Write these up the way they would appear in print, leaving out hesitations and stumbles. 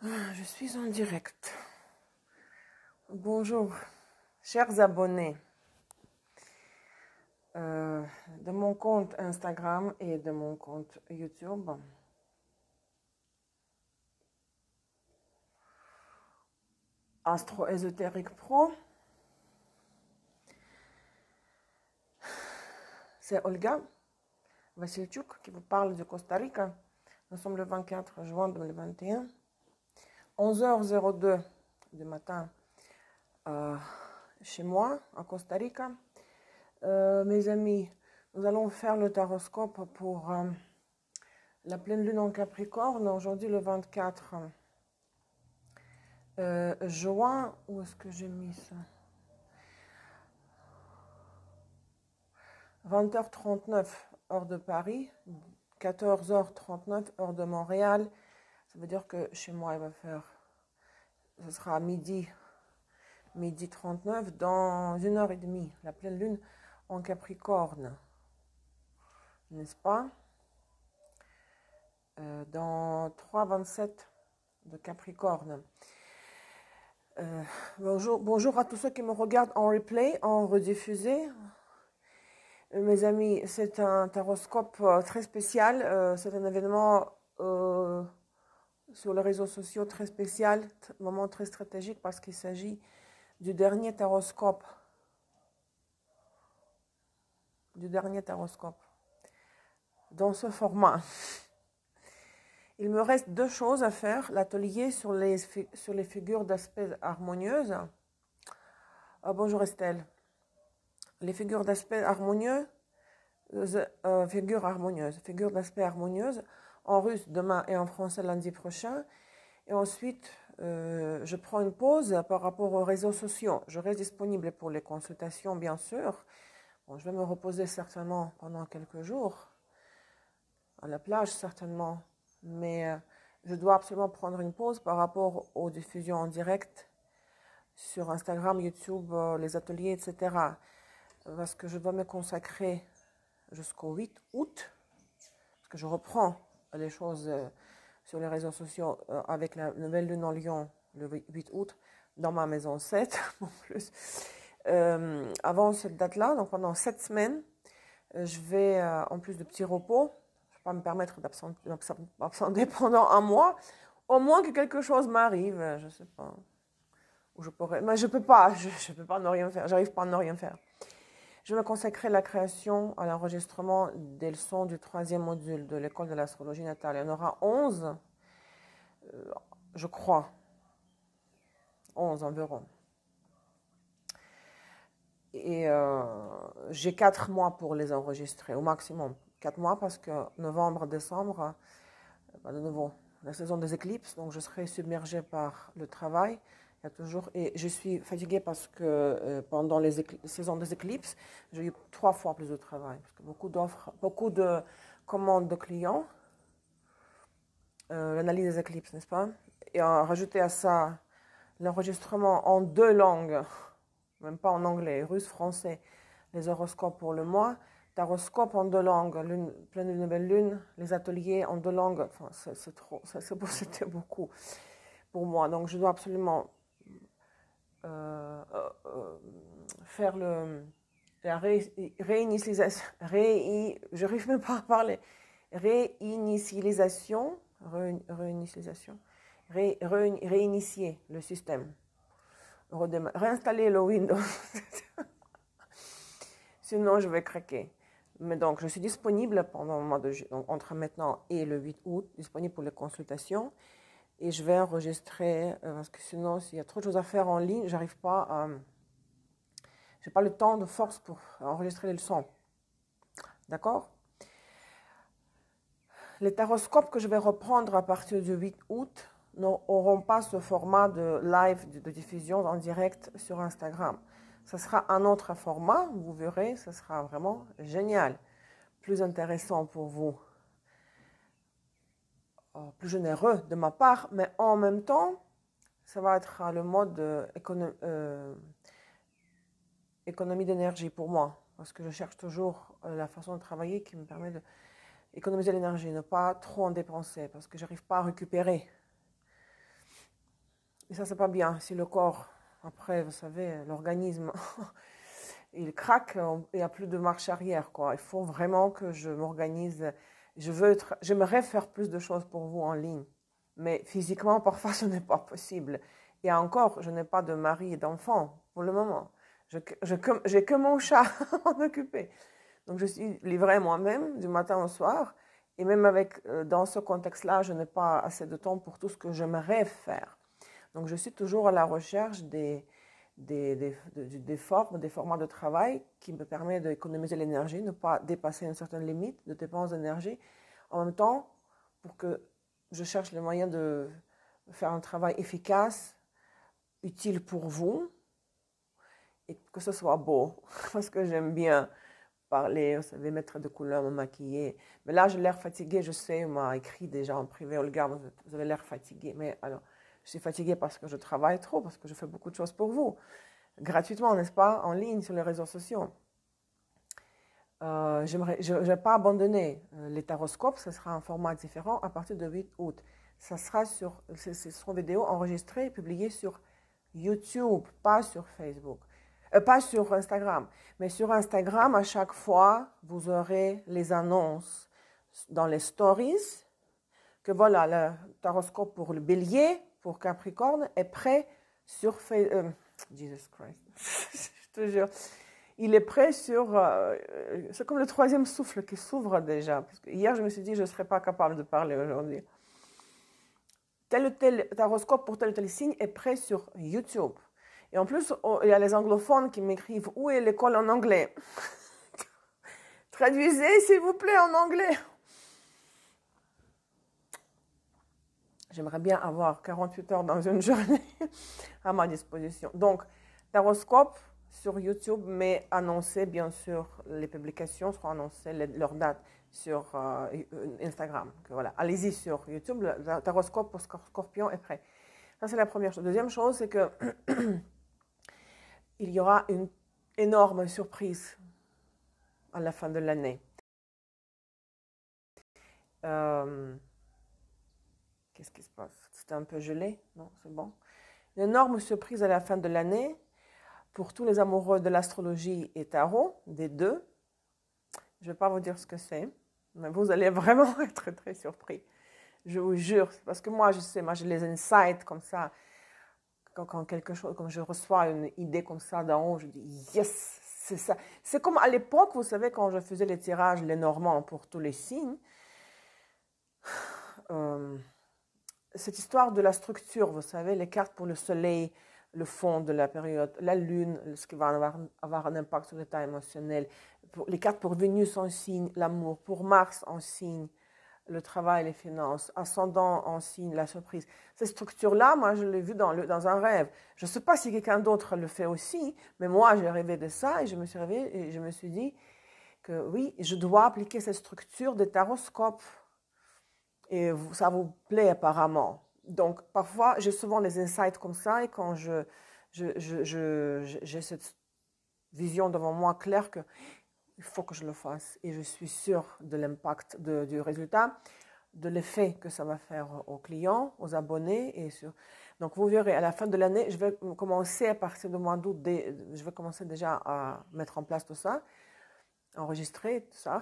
Je suis en direct. Bonjour, chers abonnés de mon compte Instagram et de mon compte YouTube. Astro Ésotérique Pro. C'est Olga Vassilchuk qui vous parle du Costa Rica. Nous sommes le 24 juin 2021, 11h02 du matin chez moi, à Costa Rica. Mes amis, nous allons faire le taroscope pour la pleine lune en Capricorne, aujourd'hui le 24 juin. Où est-ce que j'ai mis ça? 20h39 heure de Paris, 14h39 heure de Montréal. Ça veut dire que chez moi il va faire, ce sera midi 39, dans 1h30, la pleine lune en Capricorne, n'est-ce pas? Dans 3h27 de Capricorne. Bonjour à tous ceux qui me regardent en replay, en rediffusé. Mes amis, c'est un taroscope très spécial. C'est un événement sur les réseaux sociaux très spécial, moment très stratégique parce qu'il s'agit du dernier taroscope. Dans ce format. Il me reste deux choses à faire. L'atelier sur les figures d'aspect harmonieuses. Bonjour Estelle. Les figures d'aspect harmonieux, figures d'aspect harmonieuses, en russe demain et en français lundi prochain. Et ensuite, je prends une pause par rapport aux réseaux sociaux. Je reste disponible pour les consultations, bien sûr. Bon, je vais me reposer certainement pendant quelques jours, à la plage certainement. Mais je dois absolument prendre une pause par rapport aux diffusions en direct sur Instagram, YouTube, les ateliers, etc. Parce que je dois me consacrer jusqu'au 8 août, parce que je reprends les choses sur les réseaux sociaux avec la nouvelle lune en Lion le 8 août, dans ma maison 7 en plus. Avant cette date-là, donc pendant 7 semaines, je vais, en plus de petits repos, je ne vais pas me permettre d'absenter pendant un mois, au moins que quelque chose m'arrive, je ne sais pas. Où je pourrais, mais je peux pas ne rien faire, j'arrive pas à ne rien faire. Je vais me consacrer à la création, à l'enregistrement des leçons du 3e module de l'école de l'astrologie natale. Il y en aura 11, je crois, 11 environ. Et j'ai 4 mois pour les enregistrer, au maximum. 4 mois parce que novembre, décembre, de nouveau, la saison des éclipses, donc je serai submergée par le travail. Il y a toujours, et je suis fatiguée parce que pendant les saisons des éclipses, j'ai eu 3 fois plus de travail. Parce que beaucoup d'offres, beaucoup de commandes de clients, l'analyse des éclipses, n'est-ce pas? Et rajouter à ça l'enregistrement en 2 langues, même pas en anglais, russe, français, les horoscopes pour le mois, taroscope en 2 langues, pleine lune, nouvelle lune, les ateliers en 2 langues, enfin, c'était beaucoup pour moi. Donc je dois absolument faire la réinitialisation, j'arrive même pas à parler, réinitier le système, réinstaller le Windows. Sinon, je vais craquer. Mais donc, je suis disponible pendant le mois de juillet, entre maintenant et le 8 août, disponible pour les consultations. Et je vais enregistrer, parce que sinon, s'il y a trop de choses à faire en ligne, j'arrive pas à... j'ai pas le temps de force pour enregistrer les leçons. D'accord? Les taroscopes que je vais reprendre à partir du 8 août n'auront pas ce format de live, de diffusion en direct sur Instagram. Ce sera un autre format, vous verrez, ce sera vraiment génial. Plus intéressant pour vous, plus généreux de ma part, mais en même temps, ça va être le mode économie d'énergie pour moi, parce que je cherche toujours la façon de travailler qui me permet d'économiser l'énergie, ne pas trop en dépenser, parce que j'arrive pas à récupérer. Et ça, c'est pas bien. Si le corps, après, vous savez, l'organisme, il craque, il n'y a plus de marche arrière, quoi. Il faut vraiment que je m'organise. J'aimerais faire plus de choses pour vous en ligne. Mais physiquement, parfois, ce n'est pas possible. Et encore, je n'ai pas de mari et d'enfant pour le moment. J'ai que mon chat à m'en occuper. Donc, je suis livrée moi-même du matin au soir. Et même dans ce contexte-là, je n'ai pas assez de temps pour tout ce que j'aimerais faire. Donc, je suis toujours à la recherche des formes, des formats de travail qui me permettent d'économiser l'énergie, ne pas dépasser une certaine limite de dépense d'énergie. En même temps, pour que je cherche les moyens de faire un travail efficace, utile pour vous, et que ce soit beau, parce que j'aime bien parler, vous savez, mettre de couleurs, me maquiller. Mais là, j'ai l'air fatiguée, je sais, on m'a écrit déjà en privé, Olga, vous avez l'air fatiguée. Mais alors, je suis fatiguée parce que je travaille trop, parce que je fais beaucoup de choses pour vous, gratuitement, n'est-ce pas, en ligne, sur les réseaux sociaux. Je n'ai pas abandonné les taroscopes, ce sera un format différent à partir de 8 août. Ce seront vidéos enregistrées et publiées sur YouTube, pas sur Facebook, pas sur Instagram. Mais sur Instagram, à chaque fois, vous aurez les annonces dans les stories que voilà, le taroscope pour le bélier, pour Capricorne, est prêt sur Facebook. Jesus Christ, je te jure. Il est prêt sur... c'est comme le troisième souffle qui s'ouvre déjà. Parce que hier, je me suis dit, je ne serais pas capable de parler aujourd'hui. Tel ou tel taroscope pour tel ou tel signe est prêt sur YouTube. Et en plus, il y a les anglophones qui m'écrivent, où est l'école en anglais? Traduisez, s'il vous plaît, en anglais. J'aimerais bien avoir 48 heures dans une journée à ma disposition. Donc, taroscope sur YouTube, mais annoncé, bien sûr, les publications seront annoncées, leur date sur Instagram. Voilà. Allez-y sur YouTube, le taroscope pour Scorpion est prêt. Ça, c'est la première chose. Deuxième chose, c'est que il y aura une énorme surprise à la fin de l'année. Qu'est-ce qui se passe? C'était un peu gelé? Non, c'est bon. Une énorme surprise à la fin de l'année pour tous les amoureux de l'astrologie et tarot, des deux. Je ne vais pas vous dire ce que c'est, mais vous allez vraiment être très surpris. Je vous jure, parce que moi, je sais, moi, j'ai les insights comme ça. Quand quelque chose, quand je reçois une idée comme ça d'en haut, je dis yes, c'est ça. C'est comme à l'époque, vous savez, quand je faisais les tirages, les Normands pour tous les signes. Cette histoire de la structure, vous savez, les cartes pour le soleil, le fond de la période, la lune, ce qui va avoir un impact sur l'état émotionnel, les cartes pour Vénus en signe, l'amour, pour Mars en signe, le travail, les finances, ascendant en signe, la surprise. Ces structures-là, moi, je l'ai vu dans un rêve. Je ne sais pas si quelqu'un d'autre le fait aussi, mais moi, j'ai rêvé de ça et je me suis réveillée et je me suis dit que oui, je dois appliquer cette structure des taroscopes. Et ça vous plaît apparemment. Donc, parfois, j'ai souvent des insights comme ça et quand j'ai cette vision devant moi claire que il faut que je le fasse et je suis sûre de l'impact du résultat, de l'effet que ça va faire aux clients, aux abonnés. Donc, vous verrez, à la fin de l'année, je vais commencer à partir du mois d'août, je vais commencer déjà à mettre en place tout ça, enregistrer tout ça,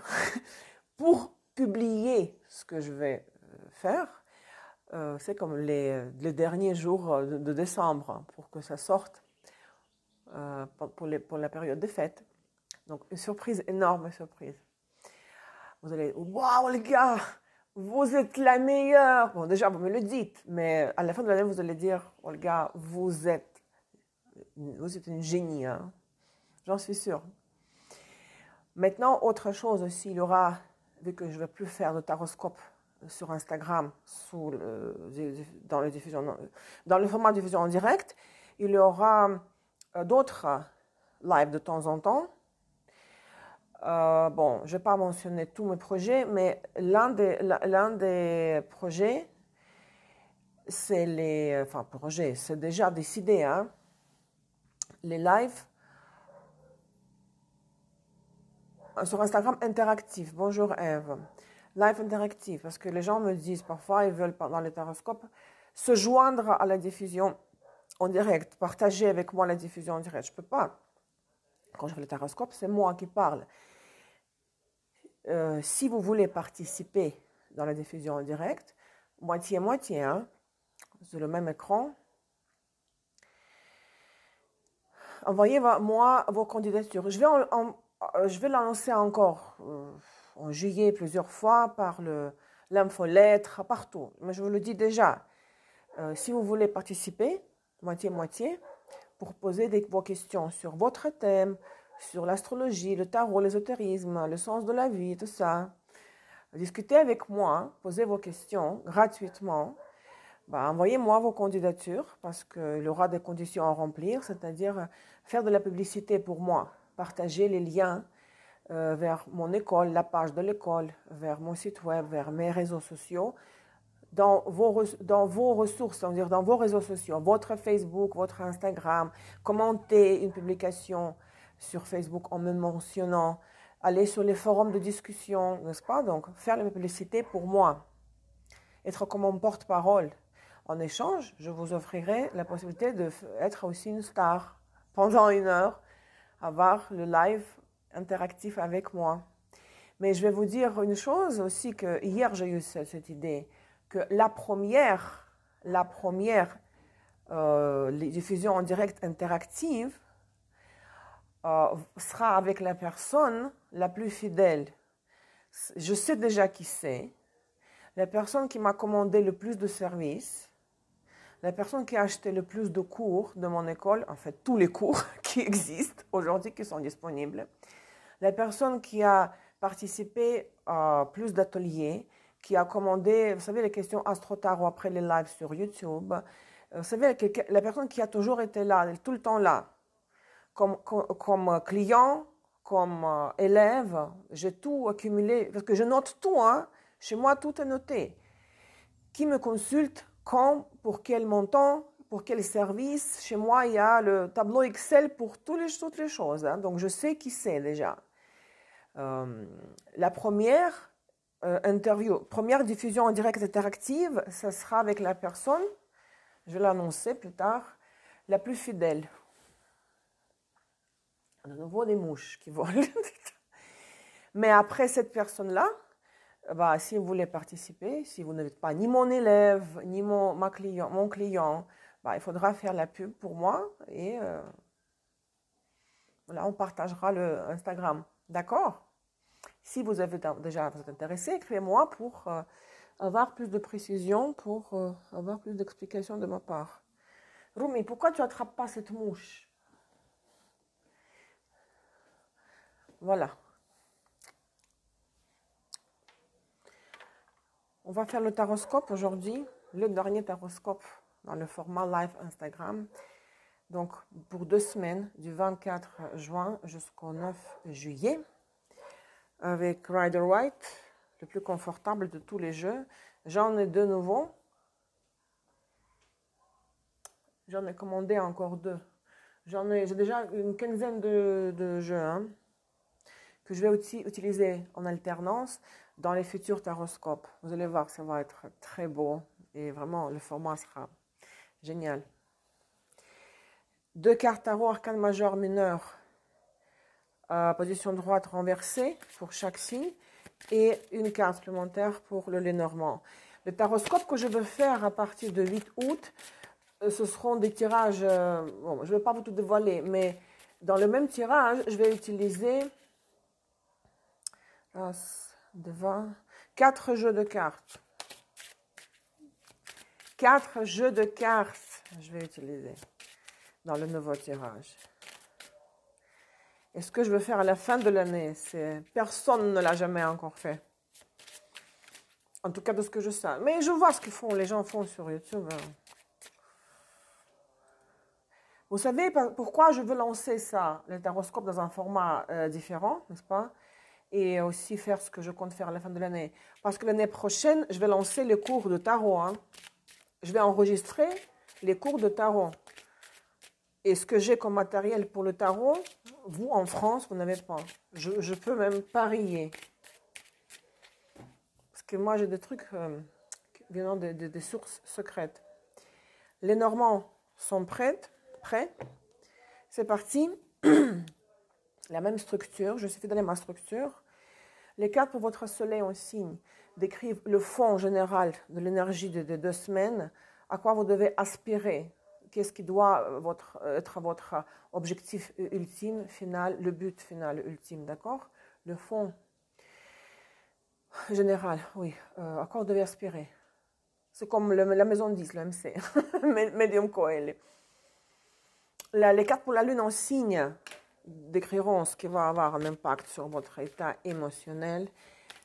pour publier ce que je vais faire. C'est comme les derniers jours de décembre pour que ça sorte pour la période des fêtes. Donc, une surprise, énorme surprise. Vous allez, waouh les gars, vous êtes la meilleure. Bon, déjà, vous me le dites, mais à la fin de l'année, vous allez dire, Olga, vous êtes une génie. Hein? J'en suis sûre. Maintenant, autre chose aussi, il y aura, vu que je ne vais plus faire de taroscope sur Instagram, dans le format de diffusion en direct, il y aura d'autres lives de temps en temps. Bon, je ne vais pas mentionner tous mes projets, mais l'un des projets, c'est c'est déjà décidé, hein, les lives sur Instagram interactif. Bonjour Eve. Live interactif, parce que les gens me disent parfois, ils veulent, dans les taroscopes, se joindre à la diffusion en direct, partager avec moi la diffusion en direct. Je ne peux pas. Quand je fais le taroscope, c'est moi qui parle. Si vous voulez participer dans la diffusion en direct, moitié-moitié, hein, sur le même écran, envoyez-moi vos candidatures. Je vais lancer encore en juillet plusieurs fois par l'infolettre, partout. Mais je vous le dis déjà, si vous voulez participer, moitié-moitié, pour poser vos questions sur votre thème, sur l'astrologie, le tarot, l'ésotérisme, le sens de la vie, tout ça. Discutez avec moi, posez vos questions gratuitement. Envoyez-moi vos candidatures parce qu'il y aura des conditions à remplir, c'est-à-dire faire de la publicité pour moi, partager les liens vers mon école, la page de l'école, vers mon site web, vers mes réseaux sociaux, dans vos ressources, c'est-à-dire dans vos réseaux sociaux, votre Facebook, votre Instagram, commenter une publication sur Facebook en me mentionnant, aller sur les forums de discussion, n'est-ce pas? Donc, faire la publicité pour moi, être comme mon porte-parole. En échange, je vous offrirai la possibilité d'être aussi une star pendant 1 heure, avoir le live interactif avec moi. Mais je vais vous dire une chose aussi, que hier j'ai eu cette idée, que la première diffusion en direct interactive sera avec la personne la plus fidèle. Je sais déjà qui c'est, la personne qui m'a commandé le plus de services, la personne qui a acheté le plus de cours de mon école, en fait tous les cours qui existent aujourd'hui, qui sont disponibles, la personne qui a participé à plus d'ateliers, qui a commandé, vous savez, les questions Astro-Tarot après les lives sur YouTube. Vous savez, la personne qui a toujours été là, tout le temps là, comme client, comme élève, j'ai tout accumulé, parce que je note tout, hein. Chez moi, tout est noté. Qui me consulte, quand, pour quel montant, pour quel service. Chez moi, il y a le tableau Excel pour toutes les choses, hein. Donc, je sais qui c'est déjà. La première première diffusion en direct interactive, ça sera avec la personne, je vais l'annoncer plus tard, la plus fidèle. De nouveau des mouches qui volent. Mais après cette personne-là, si vous voulez participer, si vous n'êtes pas ni mon élève, ni mon client, il faudra faire la pub pour moi et voilà, on partagera le Instagram. D'accord? Si vous êtes intéressé, écrivez-moi pour avoir plus de précision, pour avoir plus d'explications de ma part. Rumi, pourquoi tu n'attrapes pas cette mouche? Voilà. On va faire le taroscope aujourd'hui, le dernier taroscope dans le format live Instagram. Donc, pour 2 semaines, du 24 juin jusqu'au 9 juillet, avec Rider White, le plus confortable de tous les jeux. J'en ai 2 nouveaux. J'en ai commandé encore 2. J'ai déjà une quinzaine de jeux, hein, que je vais aussi utiliser en alternance dans les futurs taroscopes. Vous allez voir, ça va être très beau et vraiment le format sera génial. 2 cartes tarot arcane majeur mineur, position droite renversée pour chaque signe et une carte supplémentaire pour le Lenormand. Le taroscope que je veux faire à partir de 8 août, ce seront des tirages, bon, je ne vais pas vous tout dévoiler, mais dans le même tirage, je vais utiliser 4 jeux de cartes. 4 jeux de cartes, je vais utiliser dans le nouveau tirage. Et ce que je veux faire à la fin de l'année, personne ne l'a jamais encore fait. En tout cas, de ce que je sais. Mais je vois ce qu'ils font, les gens font sur YouTube. Vous savez pourquoi je veux lancer ça, le taroscope, dans un format différent, n'est-ce pas? Et aussi faire ce que je compte faire à la fin de l'année. Parce que l'année prochaine, je vais lancer les cours de tarot. Hein. Je vais enregistrer les cours de tarot. Et ce que j'ai comme matériel pour le tarot, vous, en France, vous n'avez pas. Je peux même parier. Parce que moi, j'ai des trucs venant des sources secrètes. Les Normands, sont prêts. C'est parti. La même structure, je suis donner ma structure. Les cartes pour votre soleil en signe décrivent le fond général de l'énergie de 2 semaines, à quoi vous devez aspirer, qu'est-ce qui doit être votre objectif ultime, final, le but final, ultime, d'accord? Le fond général, oui, à quoi vous devez aspirer. C'est comme la maison 10, le MC, Medium Coel. Les cartes pour la lune en signe décriront ce qui va avoir un impact sur votre état émotionnel.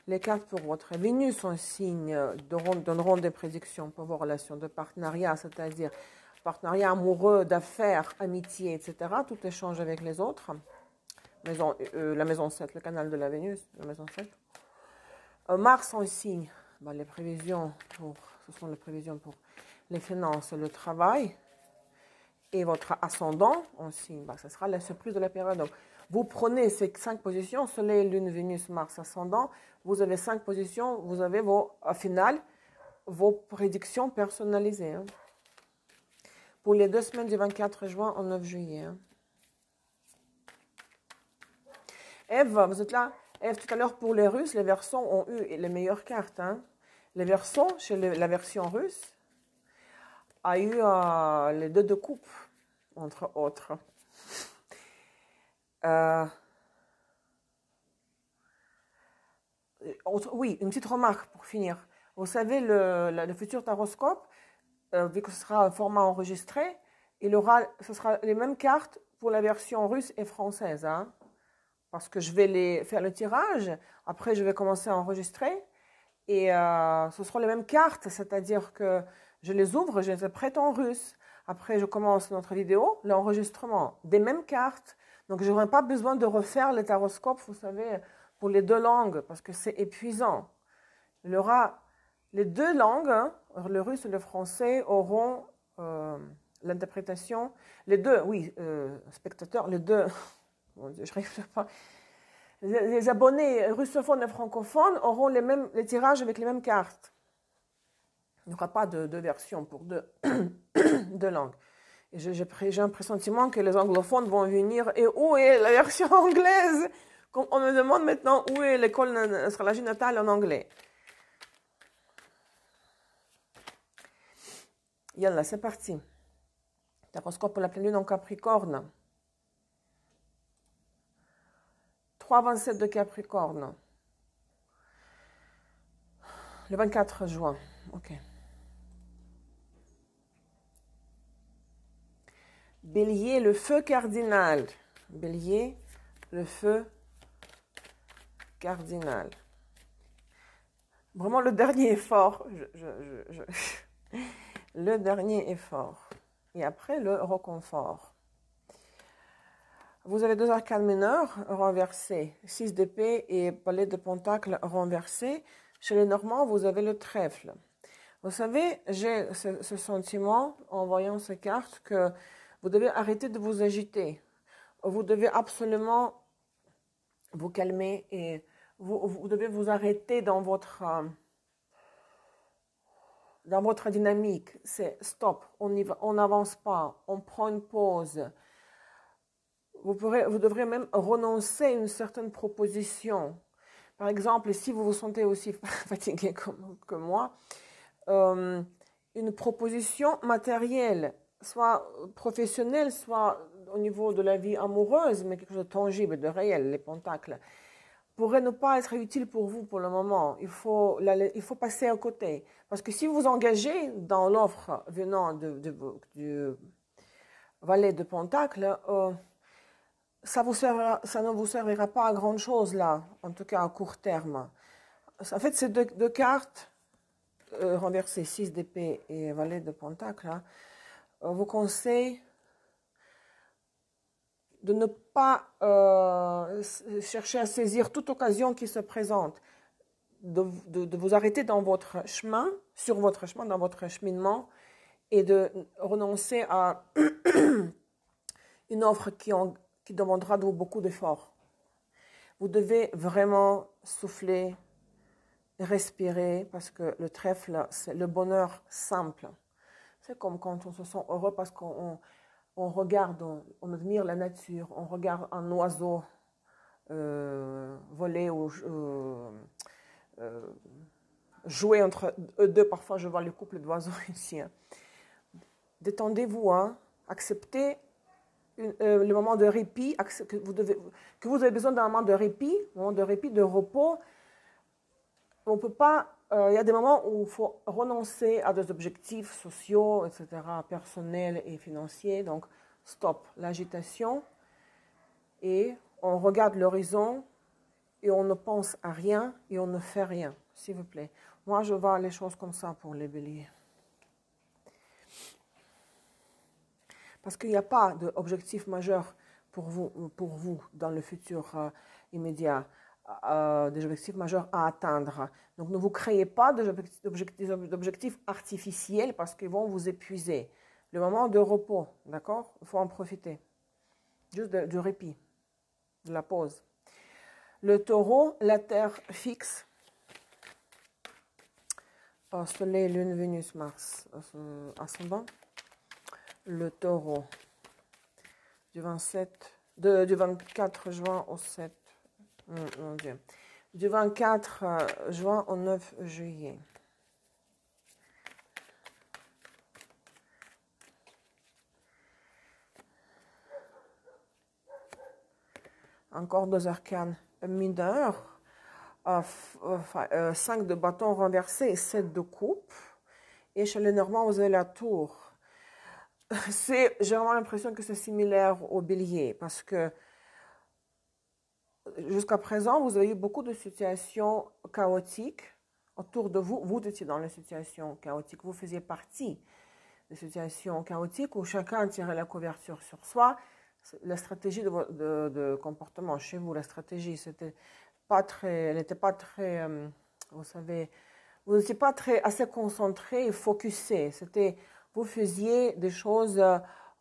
Les cartes pour votre Vénus en signe donneront des prédictions pour vos relations de partenariat, c'est-à-dire partenariat amoureux, d'affaires, amitié, etc. Tout échange avec les autres. La maison 7, le canal de la Vénus, la maison 7. Mars en signe, les prévisions ce sont les prévisions pour les finances et le travail. Et votre ascendant en signe, ce sera la surprise de la période. Donc, vous prenez ces 5 positions, Soleil, Lune, Vénus, Mars, ascendant, vous avez 5 positions, vous avez au final vos prédictions personnalisées. Hein. Pour les 2 semaines du 24 juin au 9 juillet. Hein. Ève, vous êtes là? Ève, tout à l'heure pour les Russes, les Verseaux ont eu les meilleures cartes. Hein. Les Verseaux, chez la version russe, a eu les 2 de coupe, entre autres. Oui, une petite remarque pour finir. Vous savez, le futur taroscope, vu que ce sera un format enregistré, ce sera les mêmes cartes pour la version russe et française. Hein, parce que je vais faire le tirage, après je vais commencer à enregistrer, et ce seront les mêmes cartes, c'est-à-dire que je les ouvre, je les prête en russe. Après, je commence notre vidéo, l'enregistrement des mêmes cartes. Donc, je n'aurai pas besoin de refaire les taroscopes, vous savez, pour les 2 langues, parce que c'est épuisant. Il y aura les 2 langues, hein, le russe et le français, auront l'interprétation. Les 2, oui, spectateurs, les 2, mon Dieu, je n'arrive pas. Les abonnés russophones et francophones auront les tirages avec les mêmes cartes. Il n'y aura pas de version pour 2 langues. Et j'ai un pressentiment que les anglophones vont venir. Et où est la version anglaise? On me demande maintenant où est l'école astrologie natale en anglais. Yalla, c'est parti. Taroscope pour la pleine lune en Capricorne. 3,27 de Capricorne. Le 24 juin. Ok. Bélier, le feu cardinal. Bélier, le feu cardinal. Vraiment, le dernier effort. Le dernier effort. Et après, le reconfort. Vous avez 2 arcanes mineurs renversés. 6 d'épée et palais de pentacle renversé. Chez les Normands, vous avez le trèfle. Vous savez, j'ai ce sentiment, en voyant ces cartes, que vous devez arrêter de vous agiter. Vous devez absolument vous calmer et vous devez vous arrêter dans votre dynamique. C'est stop, on n'avance pas, on prend une pause. Vous devrez même renoncer à une certaine proposition. Par exemple, si vous vous sentez aussi fatigué que moi, une proposition matérielle, soit professionnelle, soit au niveau de la vie amoureuse, mais quelque chose de tangible, de réel, les pentacles, pourrait ne pas être utile pour vous pour le moment. Il faut passer à côté. Parce que si vous vous engagez dans l'offre venant du valet de pentacle, ça ne vous servira pas à grand chose là, en tout cas à court terme. En fait, ces deux cartes, renversées, 6 d'épée et valet de pentacle, hein, vous conseille de ne pas chercher à saisir toute occasion qui se présente, de vous arrêter dans votre chemin, sur votre chemin, dans votre cheminement, et de renoncer à une offre qui demandera de vous beaucoup d'efforts. Vous devez vraiment souffler, respirer, parce que le trèfle, c'est le bonheur simple. C'est comme quand on se sent heureux parce qu'on regarde, on admire la nature, on regarde un oiseau voler ou jouer entre eux deux. Parfois, je vois les couples d'oiseaux ici. Hein. Détendez-vous, hein. Acceptez le moment de répit, que vous avez besoin d'un moment de répit, de repos. On peut pas. Il y a des moments où il faut renoncer à des objectifs sociaux, etc., personnels et financiers. Donc, stop l'agitation et on regarde l'horizon et on ne pense à rien et on ne fait rien, s'il vous plaît. Moi, je vois les choses comme ça pour les béliers. Parce qu'il n'y a pas d'objectif majeur pour vous dans le futur immédiat, des objectifs majeurs à atteindre. Donc ne vous créez pas d'objectifs artificiels parce qu'ils vont vous épuiser. Le moment de repos, d'accord? Il faut en profiter. Juste du répit, de la pause. Le taureau, la terre fixe. Soleil, lune, Vénus, Mars, ascendant. Le taureau, du 24 juin au 7, mon Dieu, du 24 juin au 9 juillet. Encore 2 arcanes mineurs, 5 de bâtons renversés et 7 de coupe. Et chez les Normands, vous avez la tour. J'ai vraiment l'impression que c'est similaire au bélier parce que jusqu'à présent, vous avez eu beaucoup de situations chaotiques autour de vous. Vous étiez dans les situations chaotiques. Vous faisiez partie des situations chaotiques où chacun tirait la couverture sur soi. La stratégie de comportement chez vous, la stratégie, elle n'était pas très, vous savez, vous n'étiez pas assez concentré et focusé. Vous faisiez des choses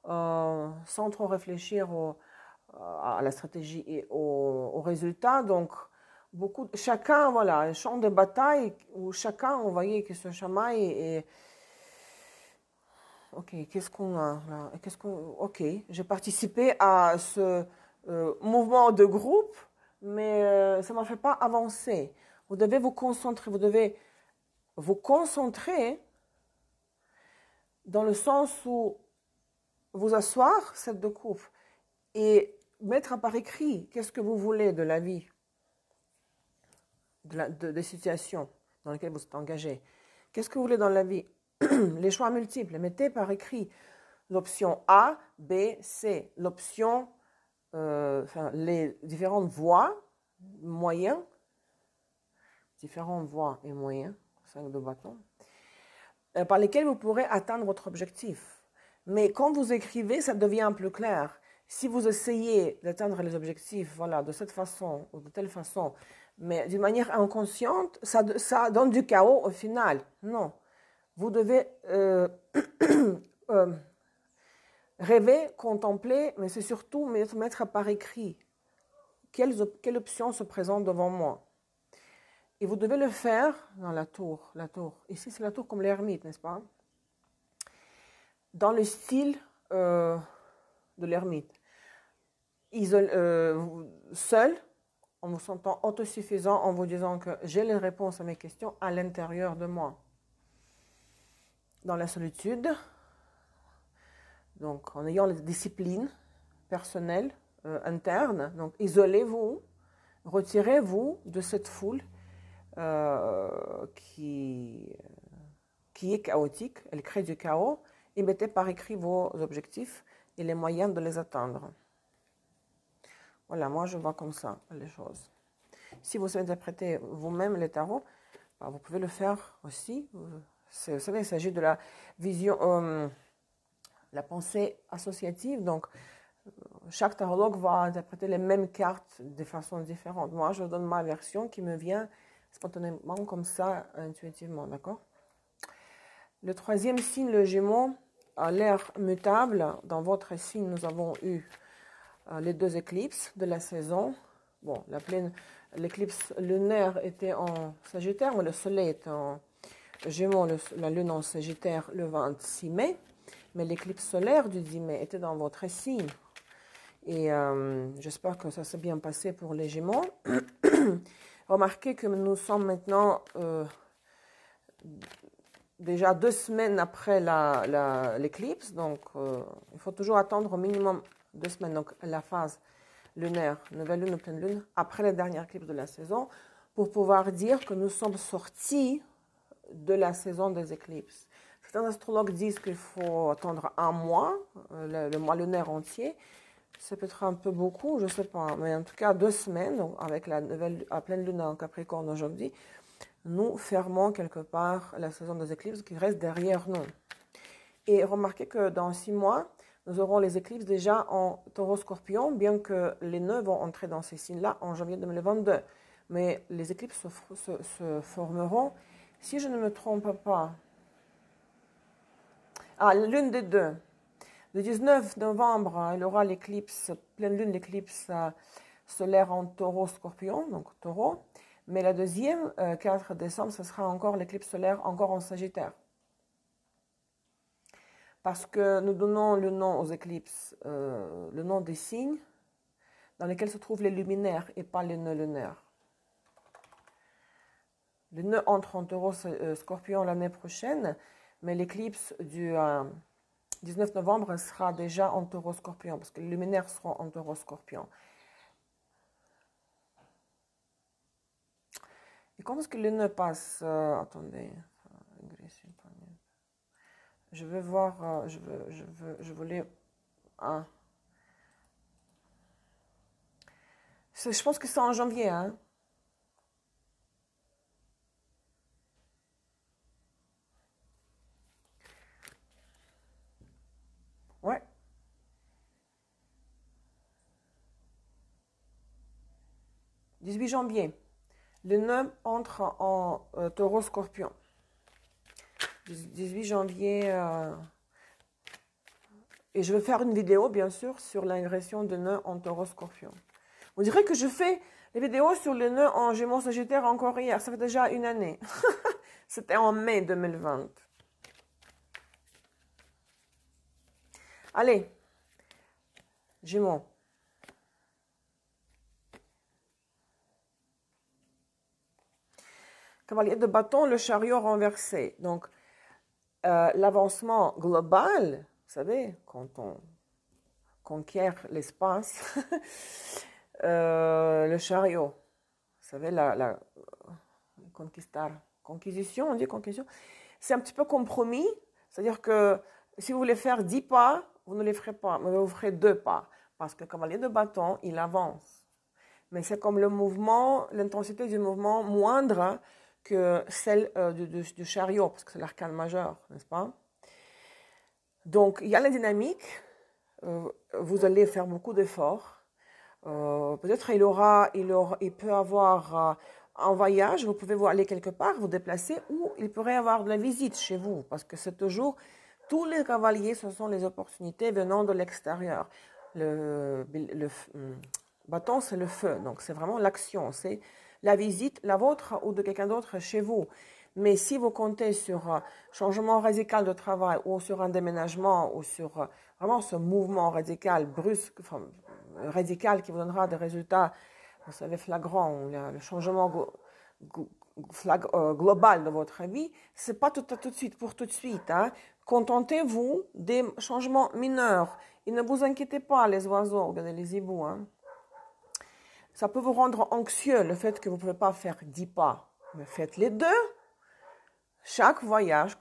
sans trop réfléchir à la stratégie et au résultat. Donc, chacun, voilà, un champ de bataille où chacun, on voyait que se chamaille et ok, qu'est-ce qu'on a là? Ok, j'ai participé à ce mouvement de groupe, mais ça ne m'a fait pas avancer. Vous devez vous concentrer, dans le sens où vous asseoir, cette de coupe, et mettre par écrit qu'est-ce que vous voulez de la vie, des situations dans lesquelles vous êtes engagé. Qu'est-ce que vous voulez dans la vie? Les choix multiples, mettez par écrit l'option A, B, C, les différentes voies, moyens, 5 de bâton, par lesquels vous pourrez atteindre votre objectif. Mais quand vous écrivez, ça devient plus clair. Si vous essayez d'atteindre les objectifs, voilà, de cette façon ou de telle façon, mais d'une manière inconsciente, ça donne du chaos au final. Non. Vous devez rêver, contempler, mais c'est surtout mettre par écrit quelle option se présente devant moi. Et vous devez le faire dans la tour. Ici, c'est la tour comme l'ermite, n'est-ce pas? Dans le style de l'ermite. Seul, en vous sentant autosuffisant, en vous disant que j'ai les réponses à mes questions à l'intérieur de moi. Dans la solitude, donc en ayant les disciplines personnelles, internes, donc isolez-vous, retirez-vous de cette foule qui est chaotique, elle crée du chaos, et mettez par écrit vos objectifs et les moyens de les atteindre. Voilà, moi je vois comme ça les choses. Si vous savez interpréter vous-même les tarots, vous pouvez le faire aussi. Vous savez, il s'agit de la vision, la pensée associative. Donc, chaque tarologue va interpréter les mêmes cartes de façon différente. Moi, je donne ma version qui me vient spontanément comme ça, intuitivement, d'accord? Le troisième signe, le Gémeaux, a l'air mutable. Dans votre signe, nous avons eu les 2 éclipses de la saison. Bon, l'éclipse lunaire était en Sagittaire, mais le soleil était en Gémeaux, la lune en Sagittaire le 26 mai, mais l'éclipse solaire du 10 mai était dans votre signe. Et j'espère que ça s'est bien passé pour les Gémeaux. Remarquez que nous sommes maintenant déjà 2 semaines après l'éclipse, donc il faut toujours attendre au minimum 2 semaines, donc la phase lunaire, nouvelle lune ou pleine lune, après la dernière éclipse de la saison, pour pouvoir dire que nous sommes sortis de la saison des éclipses. Certains astrologues disent qu'il faut attendre un mois, le mois lunaire entier. C'est peut-être un peu beaucoup, je ne sais pas, mais en tout cas 2 semaines, donc avec la nouvelle à pleine lune en Capricorne aujourd'hui, nous fermons quelque part la saison des éclipses qui reste derrière nous. Et remarquez que dans 6 mois, nous aurons les éclipses déjà en Taureau-Scorpion, bien que les nœuds vont entrer dans ces signes-là en janvier 2022. Mais les éclipses se formeront, si je ne me trompe pas, l'une des deux. Le 19 novembre, il y aura l'éclipse, pleine lune, l'éclipse solaire en Taureau-Scorpion, donc Taureau. Mais la deuxième, 4 décembre, ce sera encore l'éclipse solaire, encore en Sagittaire. Parce que nous donnons le nom aux éclipses, le nom des signes dans lesquels se trouvent les luminaires et pas les nœuds lunaires. Le nœud entre en Taureau-Scorpion l'année prochaine, mais l'éclipse du 19 novembre sera déjà en Taureau-Scorpion, parce que les luminaires seront en Taureau-Scorpion. Et comment est-ce que le nœud passe attendez. Je veux voir, je voulais... Je pense que c'est en janvier, hein. Ouais. « 18 janvier. Le nœud entre en Taureau-Scorpion. 18 janvier... et je vais faire une vidéo, bien sûr, sur l'ingression de nœud en Taureau-Scorpion. On dirait que je fais les vidéos sur le nœud en Gémeaux Sagittaire encore hier. Ça fait déjà une année. C'était en mai 2020. Allez. Gémeaux. Cavalier de bâton, le chariot renversé. Donc, l'avancement global, vous savez, quand on conquiert l'espace, le chariot, vous savez, la conquisition, on dit conquisition, c'est un petit peu compromis, c'est-à-dire que si vous voulez faire 10 pas, vous ne les ferez pas, mais vous ferez 2 pas, parce que le cavalier de bâton, il avance. Mais c'est comme le mouvement, l'intensité du mouvement moindre que celle du chariot, parce que c'est l'arcane majeur, n'est-ce pas? Donc, il y a la dynamique, vous allez faire beaucoup d'efforts. Peut-être il peut avoir un voyage, vous pouvez aller quelque part, vous déplacer, ou il pourrait y avoir de la visite chez vous, parce que c'est toujours, tous les cavaliers, ce sont les opportunités venant de l'extérieur. Le bâton, c'est le feu, donc c'est vraiment l'action, c'est la visite, la vôtre ou de quelqu'un d'autre chez vous. Mais si vous comptez sur un changement radical de travail ou sur un déménagement ou sur vraiment ce mouvement radical, brusque, enfin, radical qui vous donnera des résultats, vous savez, flagrants, le changement global de votre vie, c'est pas tout de suite pour tout de suite. Hein. Contentez-vous des changements mineurs. Et ne vous inquiétez pas, les oiseaux, regardez les hiboux. Hein. Ça peut vous rendre anxieux, le fait que vous ne pouvez pas faire 10 pas. Mais faites les 2. Chaque voyage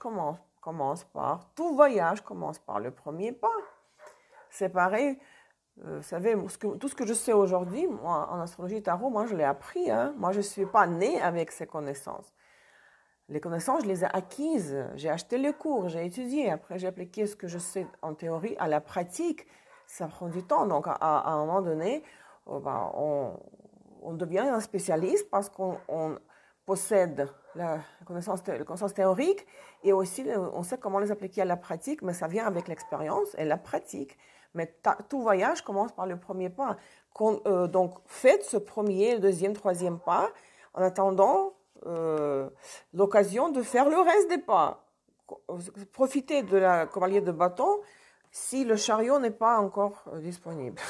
tout voyage commence par le premier pas. C'est pareil, vous savez, tout ce que je sais aujourd'hui, moi, en astrologie tarot, moi, je l'ai appris. Hein. Moi, je ne suis pas née avec ces connaissances. Les connaissances, je les ai acquises. J'ai acheté les cours, j'ai étudié. Après, j'ai appliqué ce que je sais en théorie à la pratique. Ça prend du temps. Donc, à un moment donné, on devient un spécialiste parce qu'on possède la connaissance théorique et aussi on sait comment les appliquer à la pratique, mais ça vient avec l'expérience et la pratique. Mais tout voyage commence par le premier pas. Donc, faites ce premier, le deuxième, troisième pas en attendant l'occasion de faire le reste des pas. Profitez de la cavalier de bâton si le chariot n'est pas encore disponible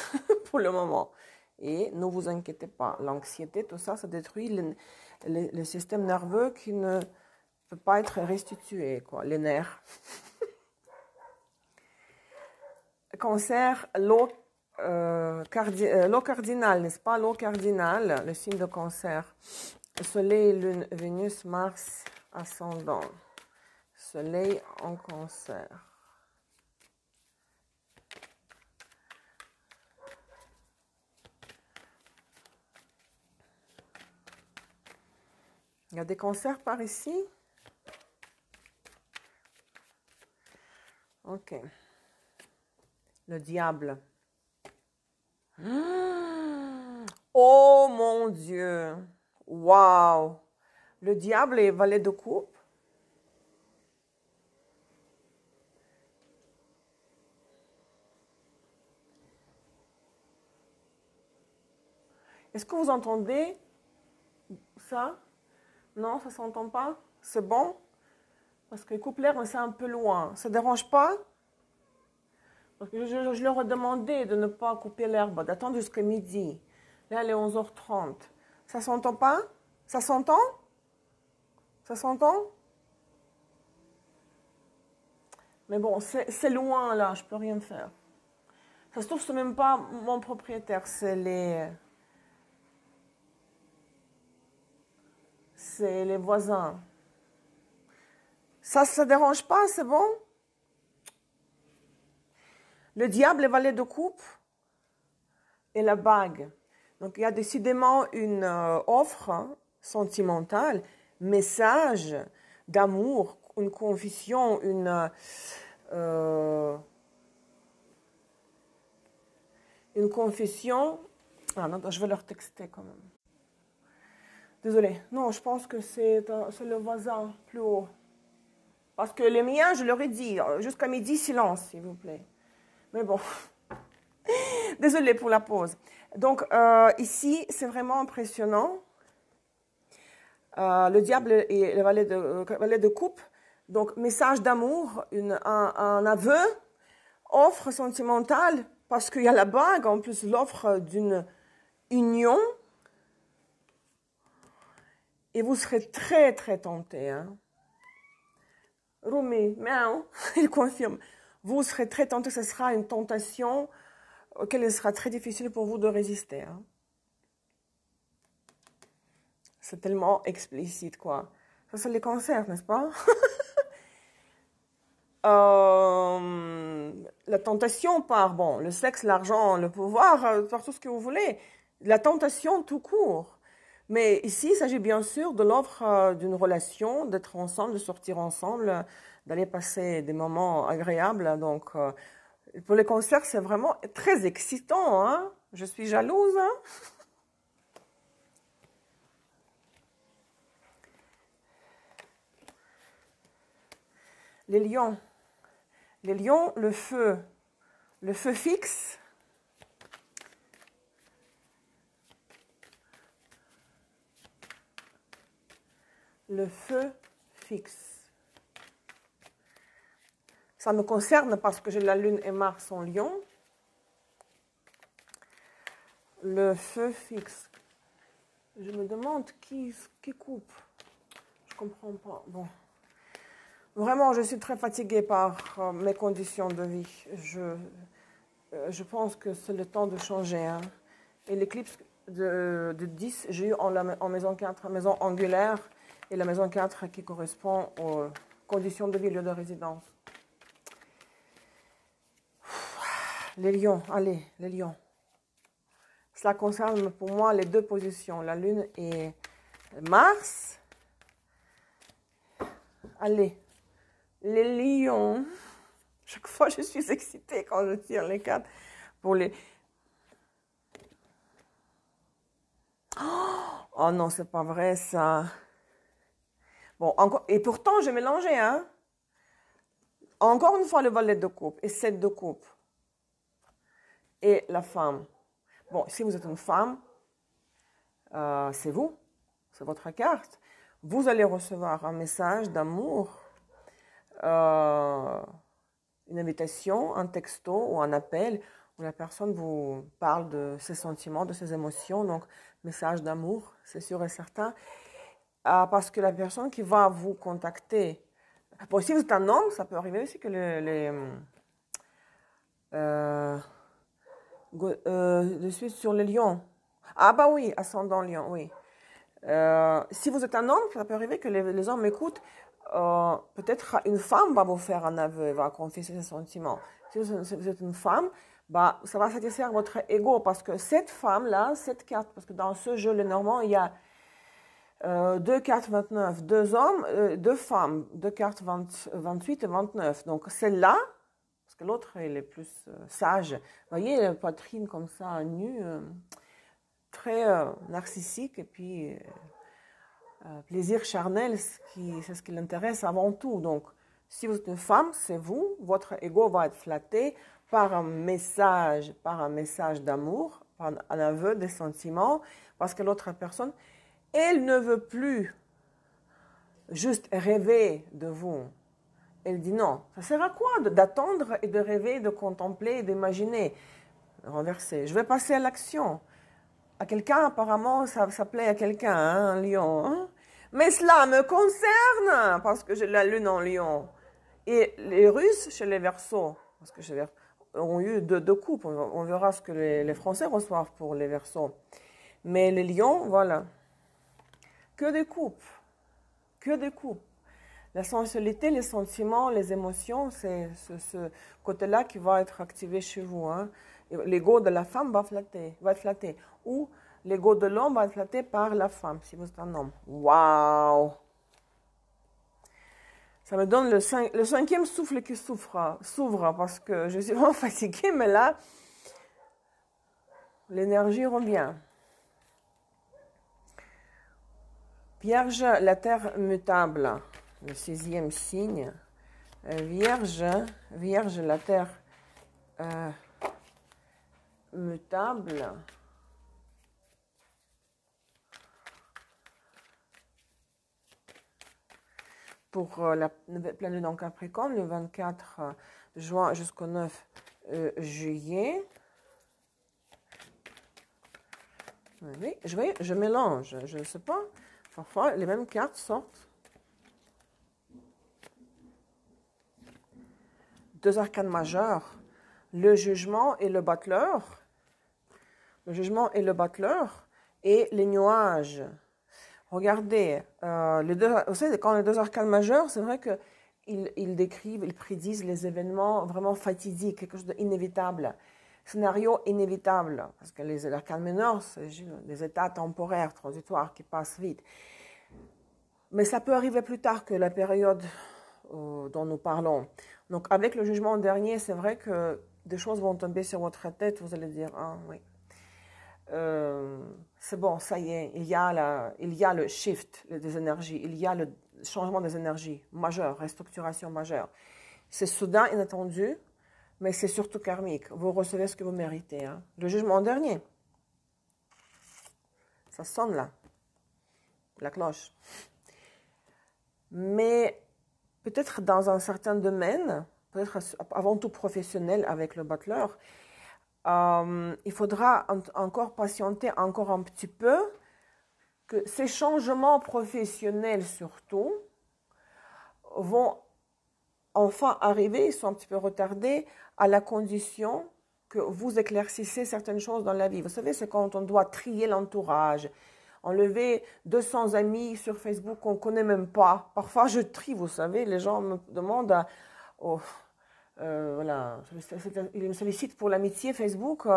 pour le moment. Et ne vous inquiétez pas, l'anxiété, tout ça, ça détruit le système nerveux qui ne peut pas être restitué, quoi, les nerfs. Cancer, l'eau cardinale, n'est-ce pas? L'eau cardinale, le signe de cancer. Soleil, Lune, Vénus, Mars, ascendant. Soleil en cancer. Il y a des cancers par ici? Ok. Le diable. Oh mon Dieu! Waouh! Le diable est valet de coupe. Est-ce que vous entendez ça? Non, ça ne s'entend pas? C'est bon? Parce que coupe l'air, c'est un peu loin. Ça ne dérange pas? Parce que je leur ai demandé de ne pas couper l'herbe, d'attendre jusqu'à midi. Là, il est 11h30. Ça s'entend pas? Ça s'entend? Ça s'entend? Mais bon, c'est loin là, je peux rien faire. Ça se trouve, c'est même pas mon propriétaire, c'est les voisins. Ça dérange pas, c'est bon? Le diable est valet de coupe et la bague. Donc, il y a décidément une offre sentimentale, message d'amour, une confession, une confession. Ah non, je vais leur texter quand même. Désolée. Non, je pense que c'est le voisin plus haut. Parce que les miens, je leur ai dit, jusqu'à midi, silence, s'il vous plaît. Mais bon. Désolée pour la pause. Donc, ici, c'est vraiment impressionnant. Le diable et le valet de coupe. Donc, message d'amour, un aveu, offre sentimentale, parce qu'il y a la bague, en plus l'offre d'une union. Et vous serez très, très tenté. Hein. Rumi, miaou, il confirme. Vous serez très tenté, ce sera une tentation auquel il sera très difficile pour vous de résister. Hein. C'est tellement explicite, quoi. Ça, c'est les cancers, n'est-ce pas? La tentation par, bon, le sexe, l'argent, le pouvoir, par tout ce que vous voulez. La tentation tout court. Mais ici, il s'agit bien sûr de l'offre d'une relation, d'être ensemble, de sortir ensemble, d'aller passer des moments agréables. Donc, pour les cancers, c'est vraiment très excitant. Hein? Je suis jalouse. Hein? Les lions. Les lions, le feu fixe. Le feu fixe. Ça me concerne parce que j'ai la Lune et Mars en Lion. Le feu fixe. Je me demande qui coupe. Je comprends pas. Bon. Vraiment, je suis très fatiguée par mes conditions de vie. Je pense que c'est le temps de changer. Hein. Et l'éclipse de 10, j'ai eu en maison 4, maison angulaire, et la maison 4 qui correspond aux conditions de vie, lieu de résidence. Les lions, allez, les lions. Cela concerne pour moi les deux positions, la Lune et Mars. Allez, les lions. Chaque fois, je suis excitée quand je tire les cartes pour les... Oh non, c'est pas vrai ça. Bon, encore... Et pourtant, j'ai mélangé, hein. Encore une fois, le valet de coupe et 7 de coupe. Et la femme. Bon, si vous êtes une femme, c'est vous. C'est votre carte. vous allez recevoir un message d'amour, une invitation, un texto ou un appel où la personne vous parle de ses sentiments, de ses émotions. Donc, message d'amour, c'est sûr et certain. Parce que la personne qui va vous contacter, bon, si vous êtes un homme, ça peut arriver aussi que de suite sur les lions. Ah bah oui, ascendant lion, oui. Si vous êtes un homme, ça peut arriver que les hommes écoutent. Peut-être une femme va vous faire un aveu, va confesser ses sentiments. Si vous êtes une femme, bah, ça va satisfaire votre ego parce que cette femme-là, cette carte, parce que dans ce jeu, le normand, il y a 2 cartes 29, 2 hommes, 2 femmes, 2 cartes 28 et 29. Donc celle-là, parce que l'autre, elle est plus sage. Vous voyez, la poitrine comme ça, nue, très narcissique et puis plaisir charnel, c'est ce qui l'intéresse avant tout. Donc, si vous êtes une femme, c'est vous, votre ego va être flatté par un message d'amour, par un aveu des sentiments, parce que l'autre personne, elle ne veut plus juste rêver de vous. Elle dit non, ça sert à quoi d'attendre et de rêver, de contempler et d'imaginer? Renverser. Je vais passer à l'action. À quelqu'un, apparemment, ça plaît à quelqu'un, hein, un lion. Hein? Mais cela me concerne, parce que j'ai la lune en lion. Et les Russes, chez les Verseaux, parce que ont eu deux coupes. On verra ce que les Français reçoivent pour les Verseaux. Mais les lions, voilà. Que des coupes. Que des coupes. La sensualité, les sentiments, les émotions, c'est ce côté-là qui va être activé chez vous. Hein. L'ego de la femme va être flatté. Ou l'ego de l'homme va être flatté par la femme, si vous êtes un homme. Waouh! Ça me donne le 5e souffle qui s'ouvre parce que je suis vraiment fatiguée, mais là, l'énergie revient. Vierge, la terre mutable, le 6e signe. Vierge, la terre mutable. Pour la pleine lune en Capricorne, le 24 juin jusqu'au 9 juillet. Oui, je mélange, je ne sais pas. Parfois, les mêmes cartes sortent. 2 arcanes majeurs, le jugement et le battleur. Le jugement et le battleur et les nuages. Regardez, vous savez, quand les 2 arcanes majeurs, c'est vrai qu'ils décrivent, ils prédisent les événements vraiment fatidiques, quelque chose d'inévitable. Scénario inévitable, parce que les arcanes mineurs, c'est des états temporaires, transitoires, qui passent vite. Mais ça peut arriver plus tard que la période dont nous parlons. Donc, avec le jugement dernier, c'est vrai que des choses vont tomber sur votre tête, vous allez dire, ah oui. C'est bon, ça y est, il y a le shift des énergies, il y a le changement des énergies majeur, restructuration majeure. C'est soudain, inattendu, mais c'est surtout karmique. Vous recevez ce que vous méritez. Hein. Le jugement dernier, ça sonne là, la cloche. Mais peut-être dans un certain domaine, peut-être avant tout professionnel avec le battleur, il faudra encore patienter encore un petit peu, que ces changements professionnels surtout vont enfin arriver, ils sont un petit peu retardés à la condition que vous éclaircissez certaines choses dans la vie. Vous savez, c'est quand on doit trier l'entourage, enlever 200 amis sur Facebook qu'on ne connaît même pas. Parfois, je trie, vous savez, les gens me demandent... voilà, ils me sollicitent pour l'amitié Facebook,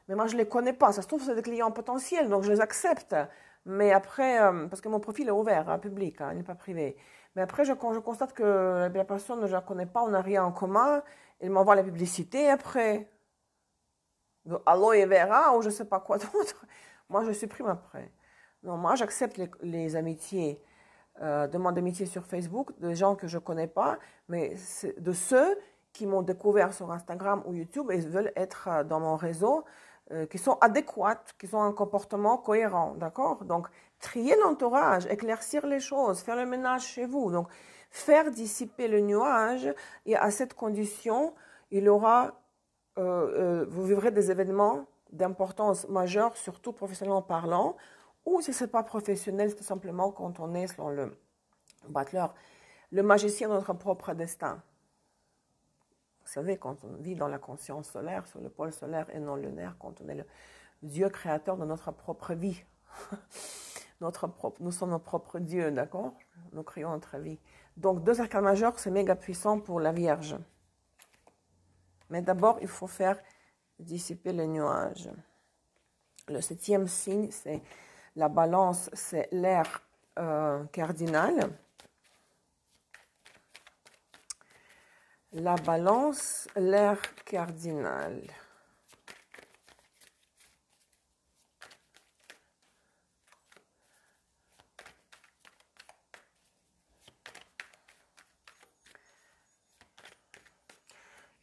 mais moi je ne les connais pas. Ça se trouve, c'est des clients potentiels, donc je les accepte. Mais après, parce que mon profil est ouvert, hein, public, hein, il n'est pas privé. Mais après, quand je constate que la personne, je ne la connais pas, on n'a rien en commun, il m'envoie la publicité après. De aloe vera ou je ne sais pas quoi d'autre. Moi, je supprime après. Non, moi, j'accepte les amitiés. Demande d'amitié sur Facebook, de gens que je ne connais pas, mais de ceux qui m'ont découvert sur Instagram ou YouTube et veulent être dans mon réseau, qui sont adéquates, qui ont un comportement cohérent, d'accord? Donc, trier l'entourage, éclaircir les choses, faire le ménage chez vous. Donc, faire dissiper le nuage, et à cette condition, il aura, vous vivrez des événements d'importance majeure, surtout professionnellement parlant, ou si ce n'est pas professionnel, c'est tout simplement quand on est, selon le Butler, le magicien de notre propre destin. Vous savez, quand on vit dans la conscience solaire, sur le pôle solaire et non lunaire, quand on est le Dieu créateur de notre propre vie. Nous sommes nos propres dieux, d'accord? Nous créons notre vie. Donc, 2 arcanes majeurs, c'est méga puissant pour la Vierge. Mais d'abord, il faut faire dissiper les nuages. Le 7e signe, c'est la balance, c'est l'air cardinal. La balance, l'air cardinal.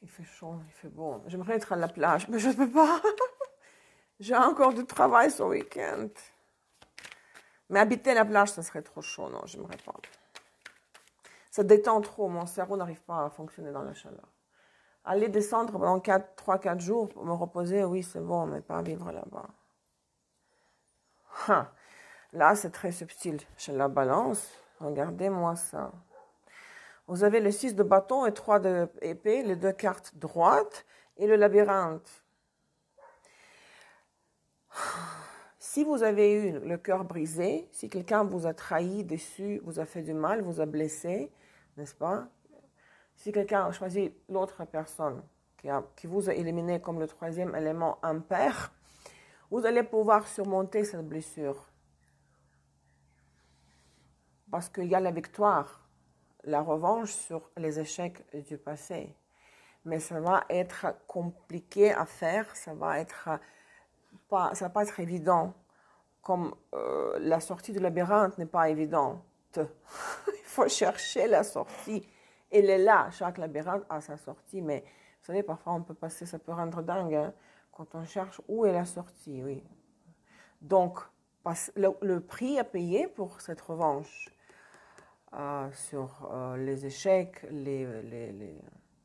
Il fait chaud, il fait beau. J'aimerais être à la plage, mais je ne peux pas. J'ai encore du travail ce week-end. Mais habiter la plage, ça serait trop chaud. Non, j'aimerais pas. Ça détend trop. Mon cerveau n'arrive pas à fonctionner dans la chaleur. Aller descendre pendant 3-4 jours pour me reposer, oui, c'est bon, mais pas vivre là-bas. Là, c'est très subtil. Chez la balance, regardez-moi ça. Vous avez le 6 de bâton et 3 de épée, les 2 cartes droites et le labyrinthe. Si vous avez eu le cœur brisé, si quelqu'un vous a trahi, déçu, vous a fait du mal, vous a blessé, n'est-ce pas? Si quelqu'un a choisi l'autre personne qui vous a éliminé comme le 3e élément impair, vous allez pouvoir surmonter cette blessure. Parce qu'il y a la victoire, la revanche sur les échecs du passé. Mais ça va être compliqué à faire, ça va pas être évident. Comme la sortie du labyrinthe n'est pas évidente. Il faut chercher la sortie. Elle est là, chaque labyrinthe a sa sortie, mais vous savez, parfois on peut passer, ça peut rendre dingue, hein, quand on cherche où est la sortie, oui. Donc, le prix à payer pour cette revanche sur les échecs, les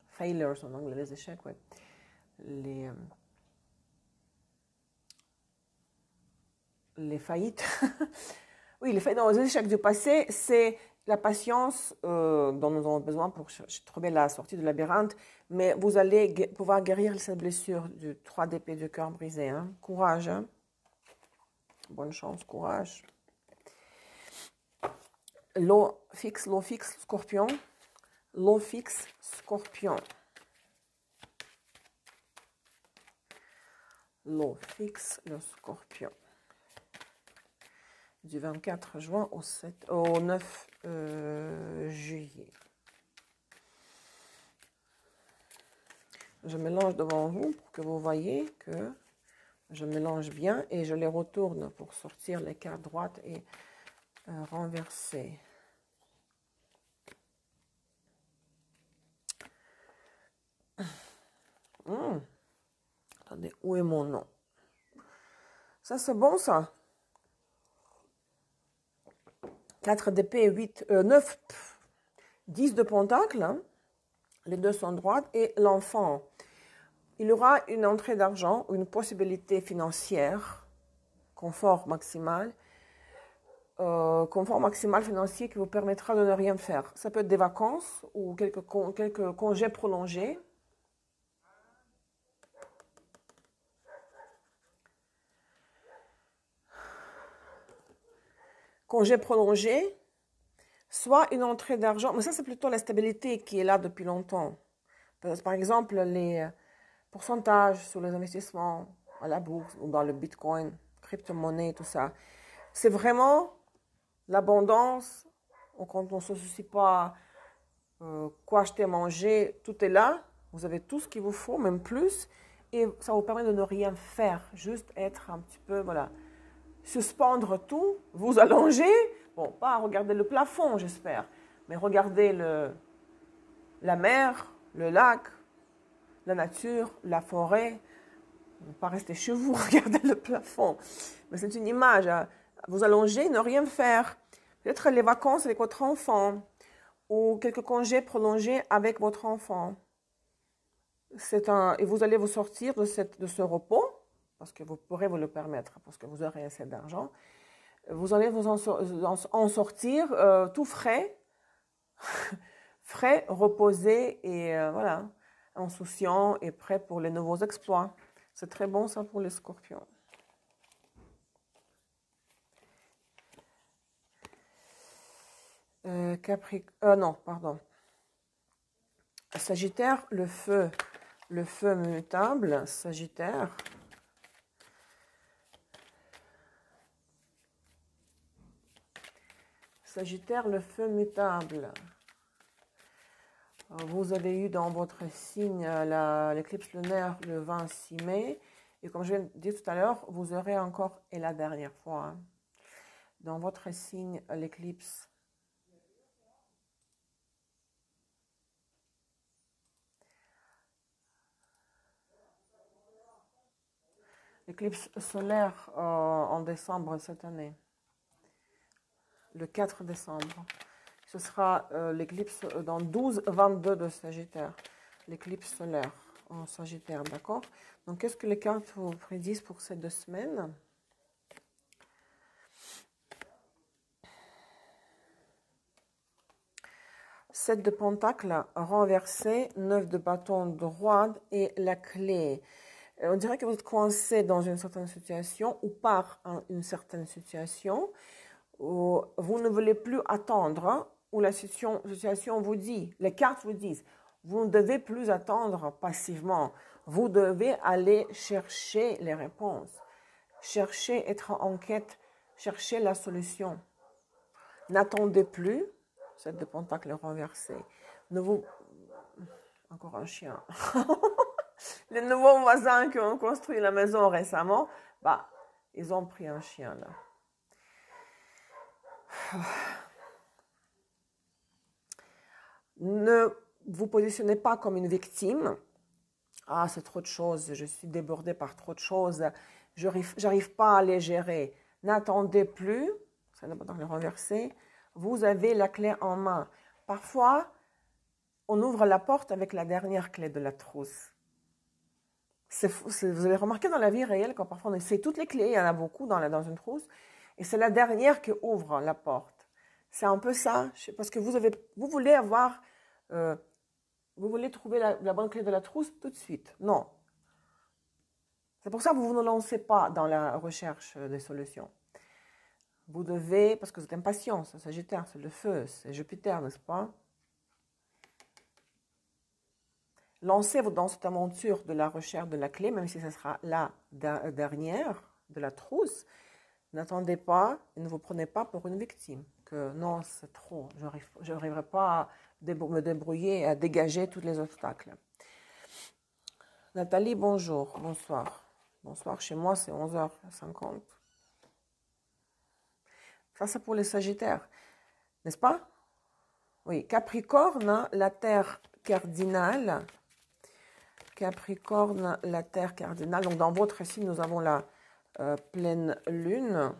failures en anglais, les échecs, oui. Les faillites. Oui, les échecs du passé, c'est la patience dont nous avons besoin pour trouver la sortie du labyrinthe, mais vous allez pouvoir guérir cette blessure du 3 d'épée du cœur brisé. Hein. Courage. Hein. Bonne chance, courage. L'eau fixe, scorpion. L'eau fixe, scorpion. L'eau fixe, le scorpion. Du 24 juin au 9 juillet. Je mélange devant vous pour que vous voyez que je mélange bien et je les retourne pour sortir les cartes droites et renverser. Attendez, où est mon nom? Ça, c'est bon, ça? 4 d'épée, 9, 10 de pentacle, hein. Les deux sont droites, et l'enfant. Il y aura une entrée d'argent, une possibilité financière, confort maximal financier qui vous permettra de ne rien faire. Ça peut être des vacances ou quelques congés prolongés. Congé prolongé, soit une entrée d'argent, mais ça c'est plutôt la stabilité qui est là depuis longtemps. Par exemple, les pourcentages sur les investissements à la bourse ou dans le bitcoin, crypto-monnaie, tout ça. C'est vraiment l'abondance, quand on ne se soucie pas quoi acheter, manger, tout est là, vous avez tout ce qu'il vous faut, même plus, et ça vous permet de ne rien faire, juste être un petit peu, voilà, suspendre tout, vous allonger, bon, pas regarder le plafond, j'espère, mais regarder la mer, le lac, la nature, la forêt, Ne pas rester chez vous, regarder le plafond. Mais c'est une image. Vous allonger, ne rien faire. Peut-être les vacances avec votre enfant ou quelques congés prolongés avec votre enfant. Et vous allez vous sortir de ce repos, parce que vous pourrez vous le permettre, parce que vous aurez assez d'argent. Vous allez vous en sortir tout frais, frais, reposé et voilà, insouciant et prêt pour les nouveaux exploits. C'est très bon ça pour les scorpions. Non, pardon. Sagittaire, le feu mutable, Sagittaire. Sagittaire, le feu mutable. Vous avez eu dans votre signe l'éclipse lunaire le 26 mai. Et comme je viens de dire tout à l'heure, vous aurez encore, et la dernière fois, hein, dans votre signe l'éclipse solaire en décembre cette année, le 4 décembre. Ce sera l'éclipse dans 12-22 de Sagittaire, l'éclipse solaire en Sagittaire, d'accord? Donc, qu'est-ce que les cartes vous prédisent pour ces 2 semaines? Sept de pentacles renversé, 9 de bâton droit et la clé. On dirait que vous êtes coincé dans une certaine situation ou par une certaine situation où vous ne voulez plus attendre, où la situation vous dit, les cartes vous disent, vous ne devez plus attendre passivement. Vous devez aller chercher les réponses, chercher, être en quête, chercher la solution. N'attendez plus, cette de pentacle renversé. Ne vous... Encore un chien. Les nouveaux voisins qui ont construit la maison récemment, bah, ils ont pris un chien là. Ne vous positionnez pas comme une victime. Ah, c'est trop de choses, je suis débordée par trop de choses, j'arrive pas à les gérer. N'attendez plus, ça n'est pas dans le renversé, vous avez la clé en main. Parfois, on ouvre la porte avec la dernière clé de la trousse. Vous avez remarqué dans la vie réelle, quand parfois on essaie toutes les clés, il y en a beaucoup dans une trousse, et c'est la dernière qui ouvre la porte. C'est un peu ça, parce que vous voulez avoir... vous voulez trouver la bonne clé de la trousse tout de suite. Non. C'est pour ça que vous ne lancez pas dans la recherche des solutions. Vous devez, parce que vous êtes impatient, c'est Sagittaire, c'est le feu, c'est Jupiter, n'est-ce pas? Lancez-vous dans cette aventure de la recherche de la clé, même si ce sera la dernière de la trousse. N'attendez pas et ne vous prenez pas pour une victime. Que non, c'est trop, je n'arriverai pas à me débrouiller, à dégager tous les obstacles. Nathalie, bonjour, bonsoir. Bonsoir, chez moi c'est 11h50. Ça c'est pour les Sagittaires, n'est-ce pas? Oui, Capricorne, la terre cardinale. Capricorne, la terre cardinale. Donc dans votre signe, nous avons la pleine lune.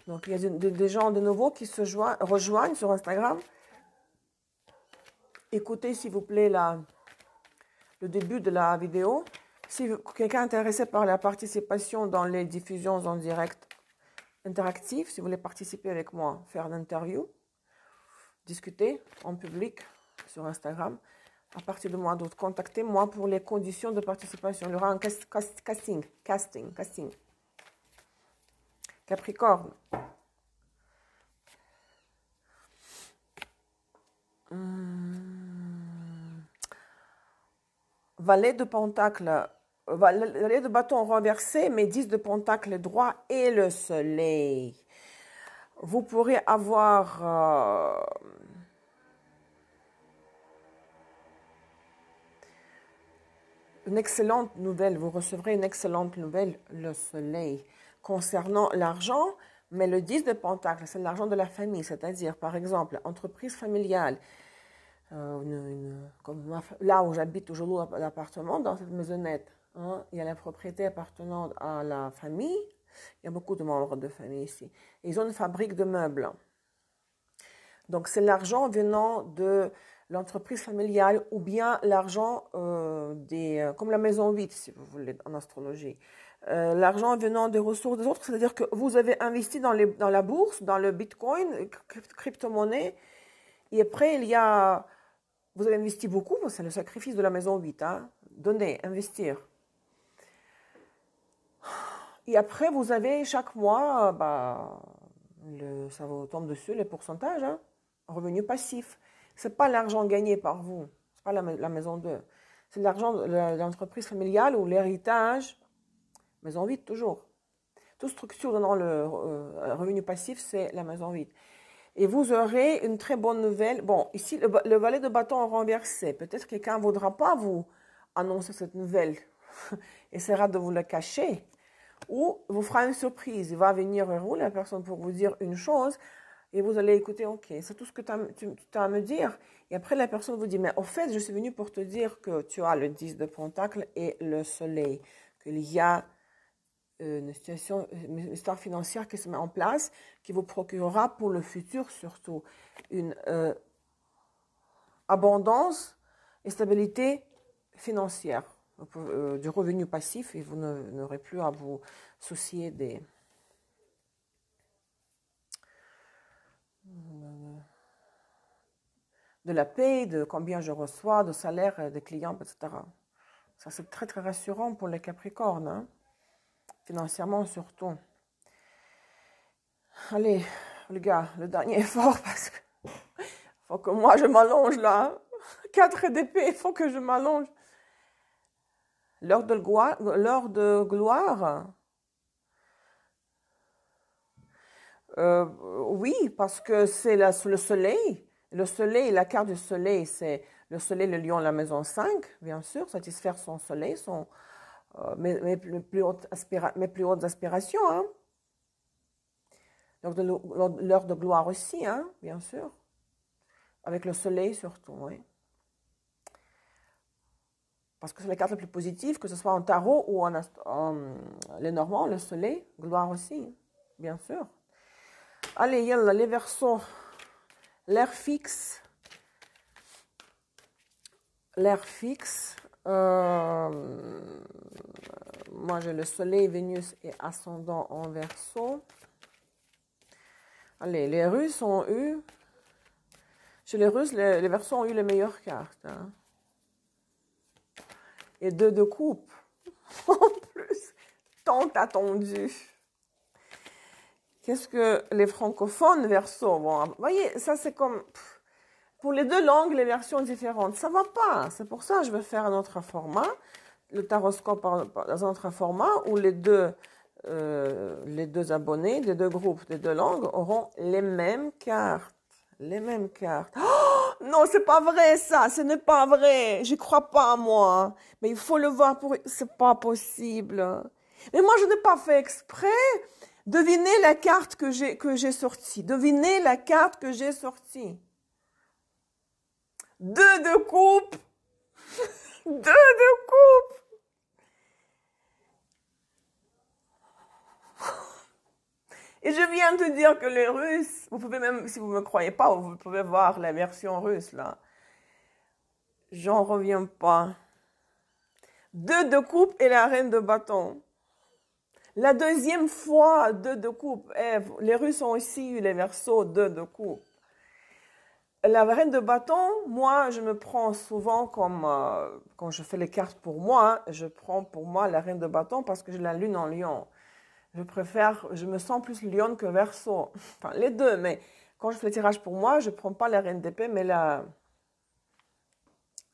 Donc il y a des gens de nouveau qui se rejoignent sur Instagram. Écoutez s'il vous plaît le début de la vidéo. Si quelqu'un est intéressé par la participation dans les diffusions en direct interactives, si vous voulez participer avec moi, faire une interview, discuter en public sur Instagram, à partir de mois d'août, contactez-moi pour les conditions de participation. Il y aura un casting. Capricorne. Valet de pentacle, valet de bâton renversé, mais 10 de pentacle droit et le soleil. Vous pourrez avoir une excellente nouvelle, vous recevrez une excellente nouvelle, le soleil, concernant l'argent, mais le 10 de pentacle, c'est l'argent de la famille, c'est-à-dire, par exemple, entreprise familiale, Là où j'habite, où je loue l'appartement, dans cette maisonnette, hein, il y a la propriété appartenant à la famille. Il y a beaucoup de membres de famille ici. Et ils ont une fabrique de meubles. Donc, c'est l'argent venant de l'entreprise familiale ou bien l'argent comme la maison 8, si vous voulez, en astrologie. L'argent venant des ressources des autres, c'est-à-dire que vous avez investi dans la bourse, dans le bitcoin, crypto-monnaie, et après, vous avez investi beaucoup, c'est le sacrifice de la maison 8, hein, donner, investir. Et après, vous avez chaque mois, ça vous tombe dessus, les pourcentages, hein, revenu passif. Ce n'est pas l'argent gagné par vous, ce n'est pas la maison 2. C'est l'argent de l'entreprise familiale ou l'héritage, maison 8 toujours. Toute structure donnant le revenu passif, c'est la maison 8. Et vous aurez une très bonne nouvelle. Bon, ici, le valet de bâton renversé. Peut-être que quelqu'un ne voudra pas vous annoncer cette nouvelle. Essaiera de vous la cacher. Ou vous fera une surprise. Il va venir vers vous, la personne, pour vous dire une chose. Et vous allez écouter, ok, c'est tout ce que tu as à me dire. Et après, la personne vous dit, mais au fait, je suis venue pour te dire que tu as le 10 de Pentacle et le Soleil. Qu'il y a une situation, une histoire financière qui se met en place, qui vous procurera pour le futur surtout une abondance et stabilité financière, du revenu passif, et vous n'aurez plus à vous soucier de la paye, de combien je reçois, de salaire des clients, etc. Ça, c'est très, très rassurant pour les Capricornes, hein, financièrement surtout. Allez, les gars, le dernier effort, parce que faut que moi je m'allonge là. 4 d'épée, il faut que je m'allonge. L'heure de gloire. Oui, parce que c'est le soleil. Le soleil, la carte du soleil, c'est le soleil, le lion, la maison 5, bien sûr, satisfaire son soleil, mes plus hautes aspirations. Hein. Donc, l'heure de gloire aussi, hein, bien sûr. Avec le soleil surtout, oui. Parce que c'est la carte la plus positive, que ce soit en tarot ou en Lenormand, le soleil, gloire aussi, bien sûr. Allez, yalla, les Verseaux, l'air fixe. L'air fixe. Moi, j'ai le soleil, Vénus et ascendant en Verseau. Allez, les Russes ont eu... Chez les Russes, les Verseaux ont eu les meilleures cartes. Hein. Et 2 de coupe. En plus, tant attendu. Qu'est-ce que les francophones Verseaux? Bon, vous voyez, ça c'est comme... Pour les 2 langues, les versions différentes. Ça ne va pas. C'est pour ça que je vais faire un autre format. Le taroscope dans un autre format où les deux abonnés des 2 groupes, des 2 langues auront les mêmes cartes. Les mêmes cartes. Oh, non, c'est pas vrai ça. Ce n'est pas vrai. Je crois pas à moi. Mais il faut le voir pour... C'est pas possible. Mais moi, je n'ai pas fait exprès. Devinez la carte que j'ai sortie. Devinez la carte que j'ai sortie. 2 de coupe. 2 de coupe. Et je viens de dire que les Russes, vous pouvez même, si vous ne me croyez pas, vous pouvez voir la version russe là. J'en reviens pas. 2 de coupe et la reine de bâton. La deuxième fois, 2 de coupe. Les Russes ont aussi eu les Verseaux, 2 de coupe. La reine de bâton, moi, je me prends souvent comme, quand je fais les cartes pour moi, je prends pour moi la reine de bâton parce que j'ai la lune en lion. Je me sens plus lion que Verseau. Enfin, les deux, mais quand je fais le tirage pour moi, je ne prends pas la reine d'épée, mais la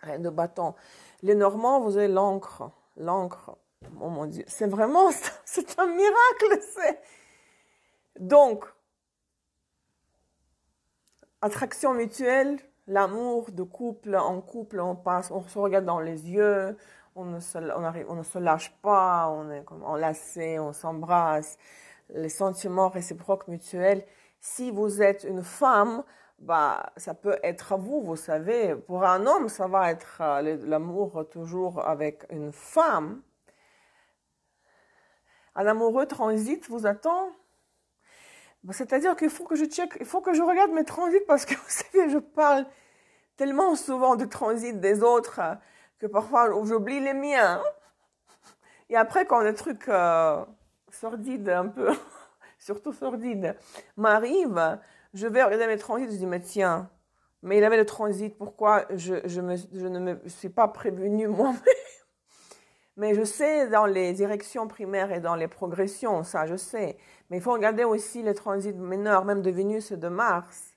reine de bâton. Les Normands, vous avez l'encre. L'encre. Oh mon Dieu, c'est vraiment, c'est un miracle. Donc, attraction mutuelle, l'amour de couple, en couple, on se regarde dans les yeux, on ne se lâche pas, on est comme enlacé, on s'embrasse, les sentiments réciproques mutuels. Si vous êtes une femme, bah, ça peut être à vous, vous savez. Pour un homme, ça va être l'amour toujours avec une femme. Un amoureux transit vous attend. Bah, c'est-à-dire qu'il faut que je check, il faut que je regarde mes transits parce que vous savez, je parle tellement souvent du transit des autres que parfois j'oublie les miens. Et après, quand des trucs sordides un peu, surtout sordides, m'arrivent, je vais regarder mes transits, je dis, mais tiens, mais il avait le transit, pourquoi je ne me suis pas prévenue moi-même? Mais je sais dans les directions primaires et dans les progressions, ça je sais. Mais il faut regarder aussi les transits mineurs, même de Vénus et de Mars.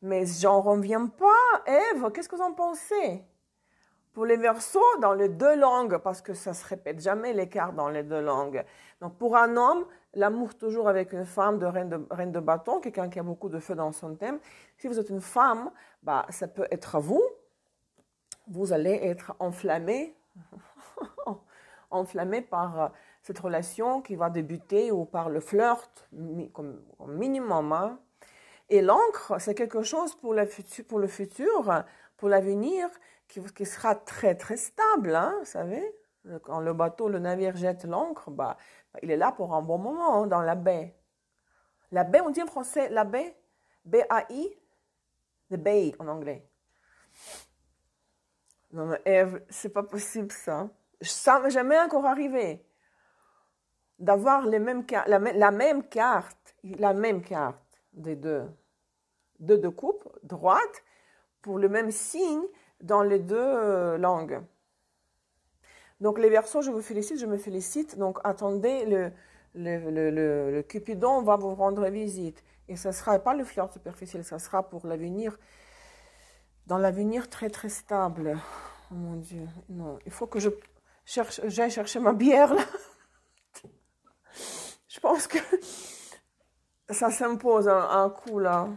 Mais j'en reviens pas. Ève, qu'est-ce que vous en pensez? Pour les Verseaux, dans les deux langues, parce que ça se répète jamais l'écart dans les deux langues. Donc pour un homme, l'amour toujours avec une femme de reine de bâton, quelqu'un qui a beaucoup de feu dans son thème. Si vous êtes une femme, bah, ça peut être à vous. Vous allez être enflammé, enflammé par cette relation qui va débuter ou par le flirt, comme minimum. Hein. Et l'encre, c'est quelque chose pour le futur, pour l'avenir, qui sera très très stable, hein, vous savez. Quand le bateau, le navire jette l'ancre, bah, il est là pour un bon moment hein, dans la baie. La baie, on dit en français la baie, B-A-I, the bay en anglais. Non mais Ève, c'est pas possible ça. Ça m'est jamais encore arrivé d'avoir la même carte des deux de coupe, droite, pour le même signe dans les deux langues. Donc les Verseaux, je vous félicite, je me félicite. Donc attendez, le Cupidon va vous rendre visite. Et ce ne sera pas le flirt superficiel, ça sera pour l'avenir, dans l'avenir très très stable. Oh mon Dieu, non, il faut que j'aille chercher ma bière là. Je pense que ça s'impose un coup là.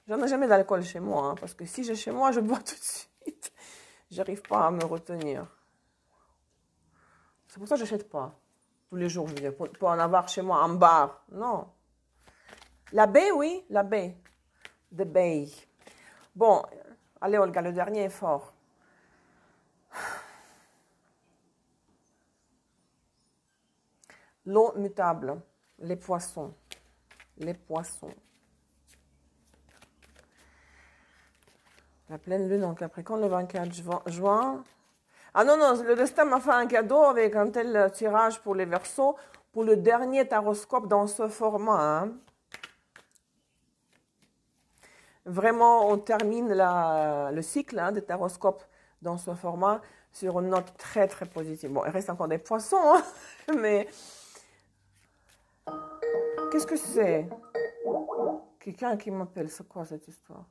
J'en ai jamais d'alcool chez moi, hein, parce que si j'ai chez moi, je bois tout de suite. J'arrive pas à me retenir. C'est pour ça que j'achète pas. Tous les jours, je veux dire, pour en avoir chez moi un bar. Non. La baie, oui, la baie. The Bay. Bon, allez Olga, le dernier est fort. L'eau mutable, les poissons. Les poissons. La pleine lune en Capricorne le 24 juin. Ah non, non, le destin m'a fait un cadeau avec un tel tirage pour les Verseaux, pour le dernier taroscope dans ce format. Hein. Vraiment, on termine le cycle hein, des taroscopes dans ce format sur une note très très positive. Bon, il reste encore des poissons, hein, mais qu'est-ce que c'est? Quelqu'un qui m'appelle, c'est quoi cette histoire?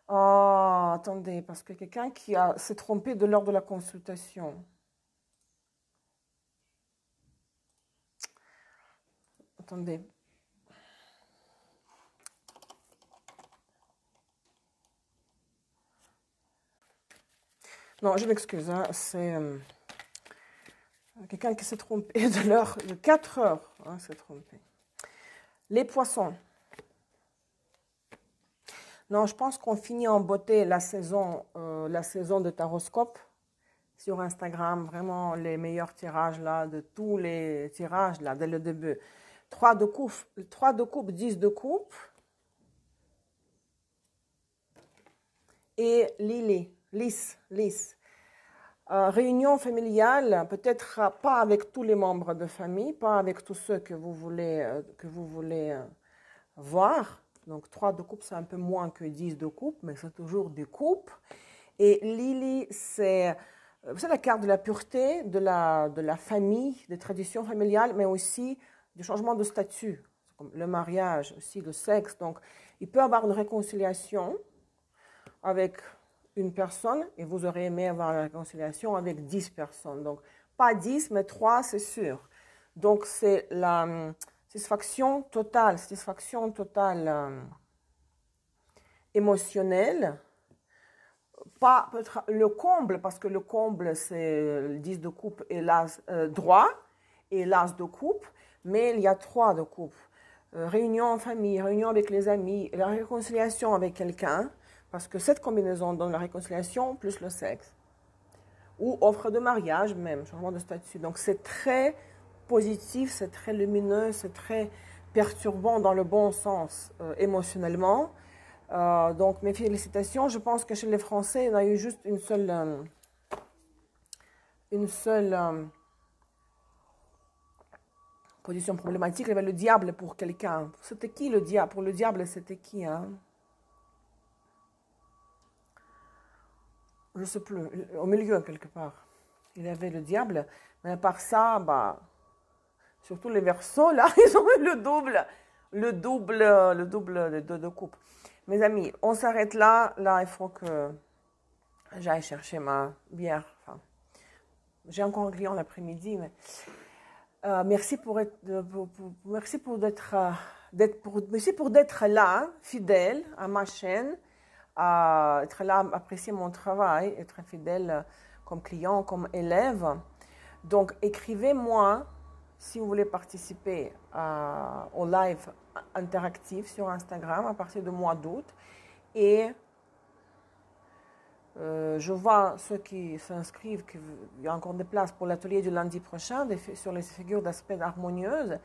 Oh, attendez, parce que quelqu'un qui s'est trompé de l'heure de la consultation. Attendez. Non, je m'excuse, hein, c'est quelqu'un qui s'est trompé de l'heure de 4 heures. Hein, s'est trompé. Les poissons. Non, je pense qu'on finit en beauté la saison de taroscope sur Instagram. Vraiment les meilleurs tirages là, de tous les tirages là, dès le début. 3 de coupe, 10 de coupe. Et lys. Réunion familiale, peut-être pas avec tous les membres de famille, pas avec tous ceux que vous voulez voir. Donc 3 de coupe, c'est un peu moins que 10 de coupe, mais c'est toujours des coupes. Et Lily, c'est la carte de la pureté, de la famille, des traditions familiales, mais aussi du changement de statut, comme le mariage, aussi le sexe. Donc il peut y avoir une réconciliation avec une personne et vous aurez aimé avoir la réconciliation avec 10 personnes. Donc Pas 10, mais 3, c'est sûr. Donc, c'est la satisfaction totale émotionnelle. Pas peut-être le comble, parce que le comble, c'est le 10 de coupe et l'as droit et l'as de coupe, mais il y a 3 de coupe. Réunion en famille, réunion avec les amis, la réconciliation avec quelqu'un, parce que cette combinaison donne la réconciliation plus le sexe. Ou offre de mariage même, changement de statut. Donc c'est très positif, c'est très lumineux, c'est très perturbant dans le bon sens émotionnellement. Donc mes félicitations. Je pense que chez les Français, on a eu juste une seule position problématique. Il y avait le diable pour quelqu'un. C'était qui le diable? Pour le diable, c'était qui, hein? Je ne sais plus, au milieu quelque part. Il y avait le diable, mais à part ça, bah, surtout les Verseaux, là, ils ont eu le double de coupe. Mes amis, on s'arrête là. Là, il faut que j'aille chercher ma bière. Enfin, j'ai encore un client l'après-midi, mais merci merci pour d'être là, hein, fidèle à ma chaîne, être là, apprécier mon travail, être fidèle comme client, comme élève. Donc, écrivez-moi si vous voulez participer au live interactif sur Instagram à partir du mois d'août. Et je vois ceux qui s'inscrivent qu'il y a encore des places pour l'atelier du lundi prochain sur les figures d'aspect harmonieuses.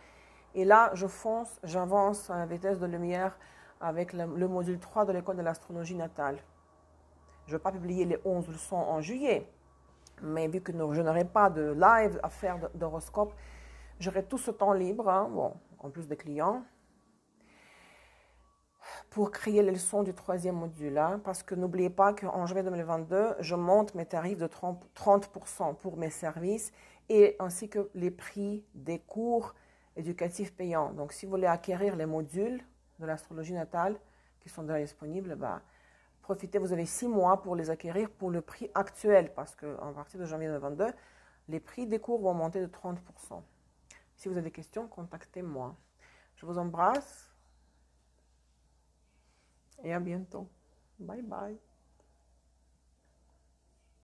Et là, je fonce, j'avance à la vitesse de lumière avec le module 3 de l'école de l'astrologie natale. Je ne vais pas publier les 11 leçons en juillet, mais vu que je n'aurai pas de live à faire d'horoscope, j'aurai tout ce temps libre, hein, bon, en plus des clients, pour créer les leçons du 3e module. Hein, parce que n'oubliez pas qu'en juillet 2022, je monte mes tarifs de 30% pour mes services et ainsi que les prix des cours éducatifs payants. Donc, si vous voulez acquérir les modules de l'astrologie natale qui sont déjà disponibles, bah, profitez, vous avez 6 mois pour les acquérir pour le prix actuel parce qu'à partir de janvier 2022, les prix des cours vont monter de 30%. Si vous avez des questions, contactez-moi. Je vous embrasse et à bientôt. Bye bye.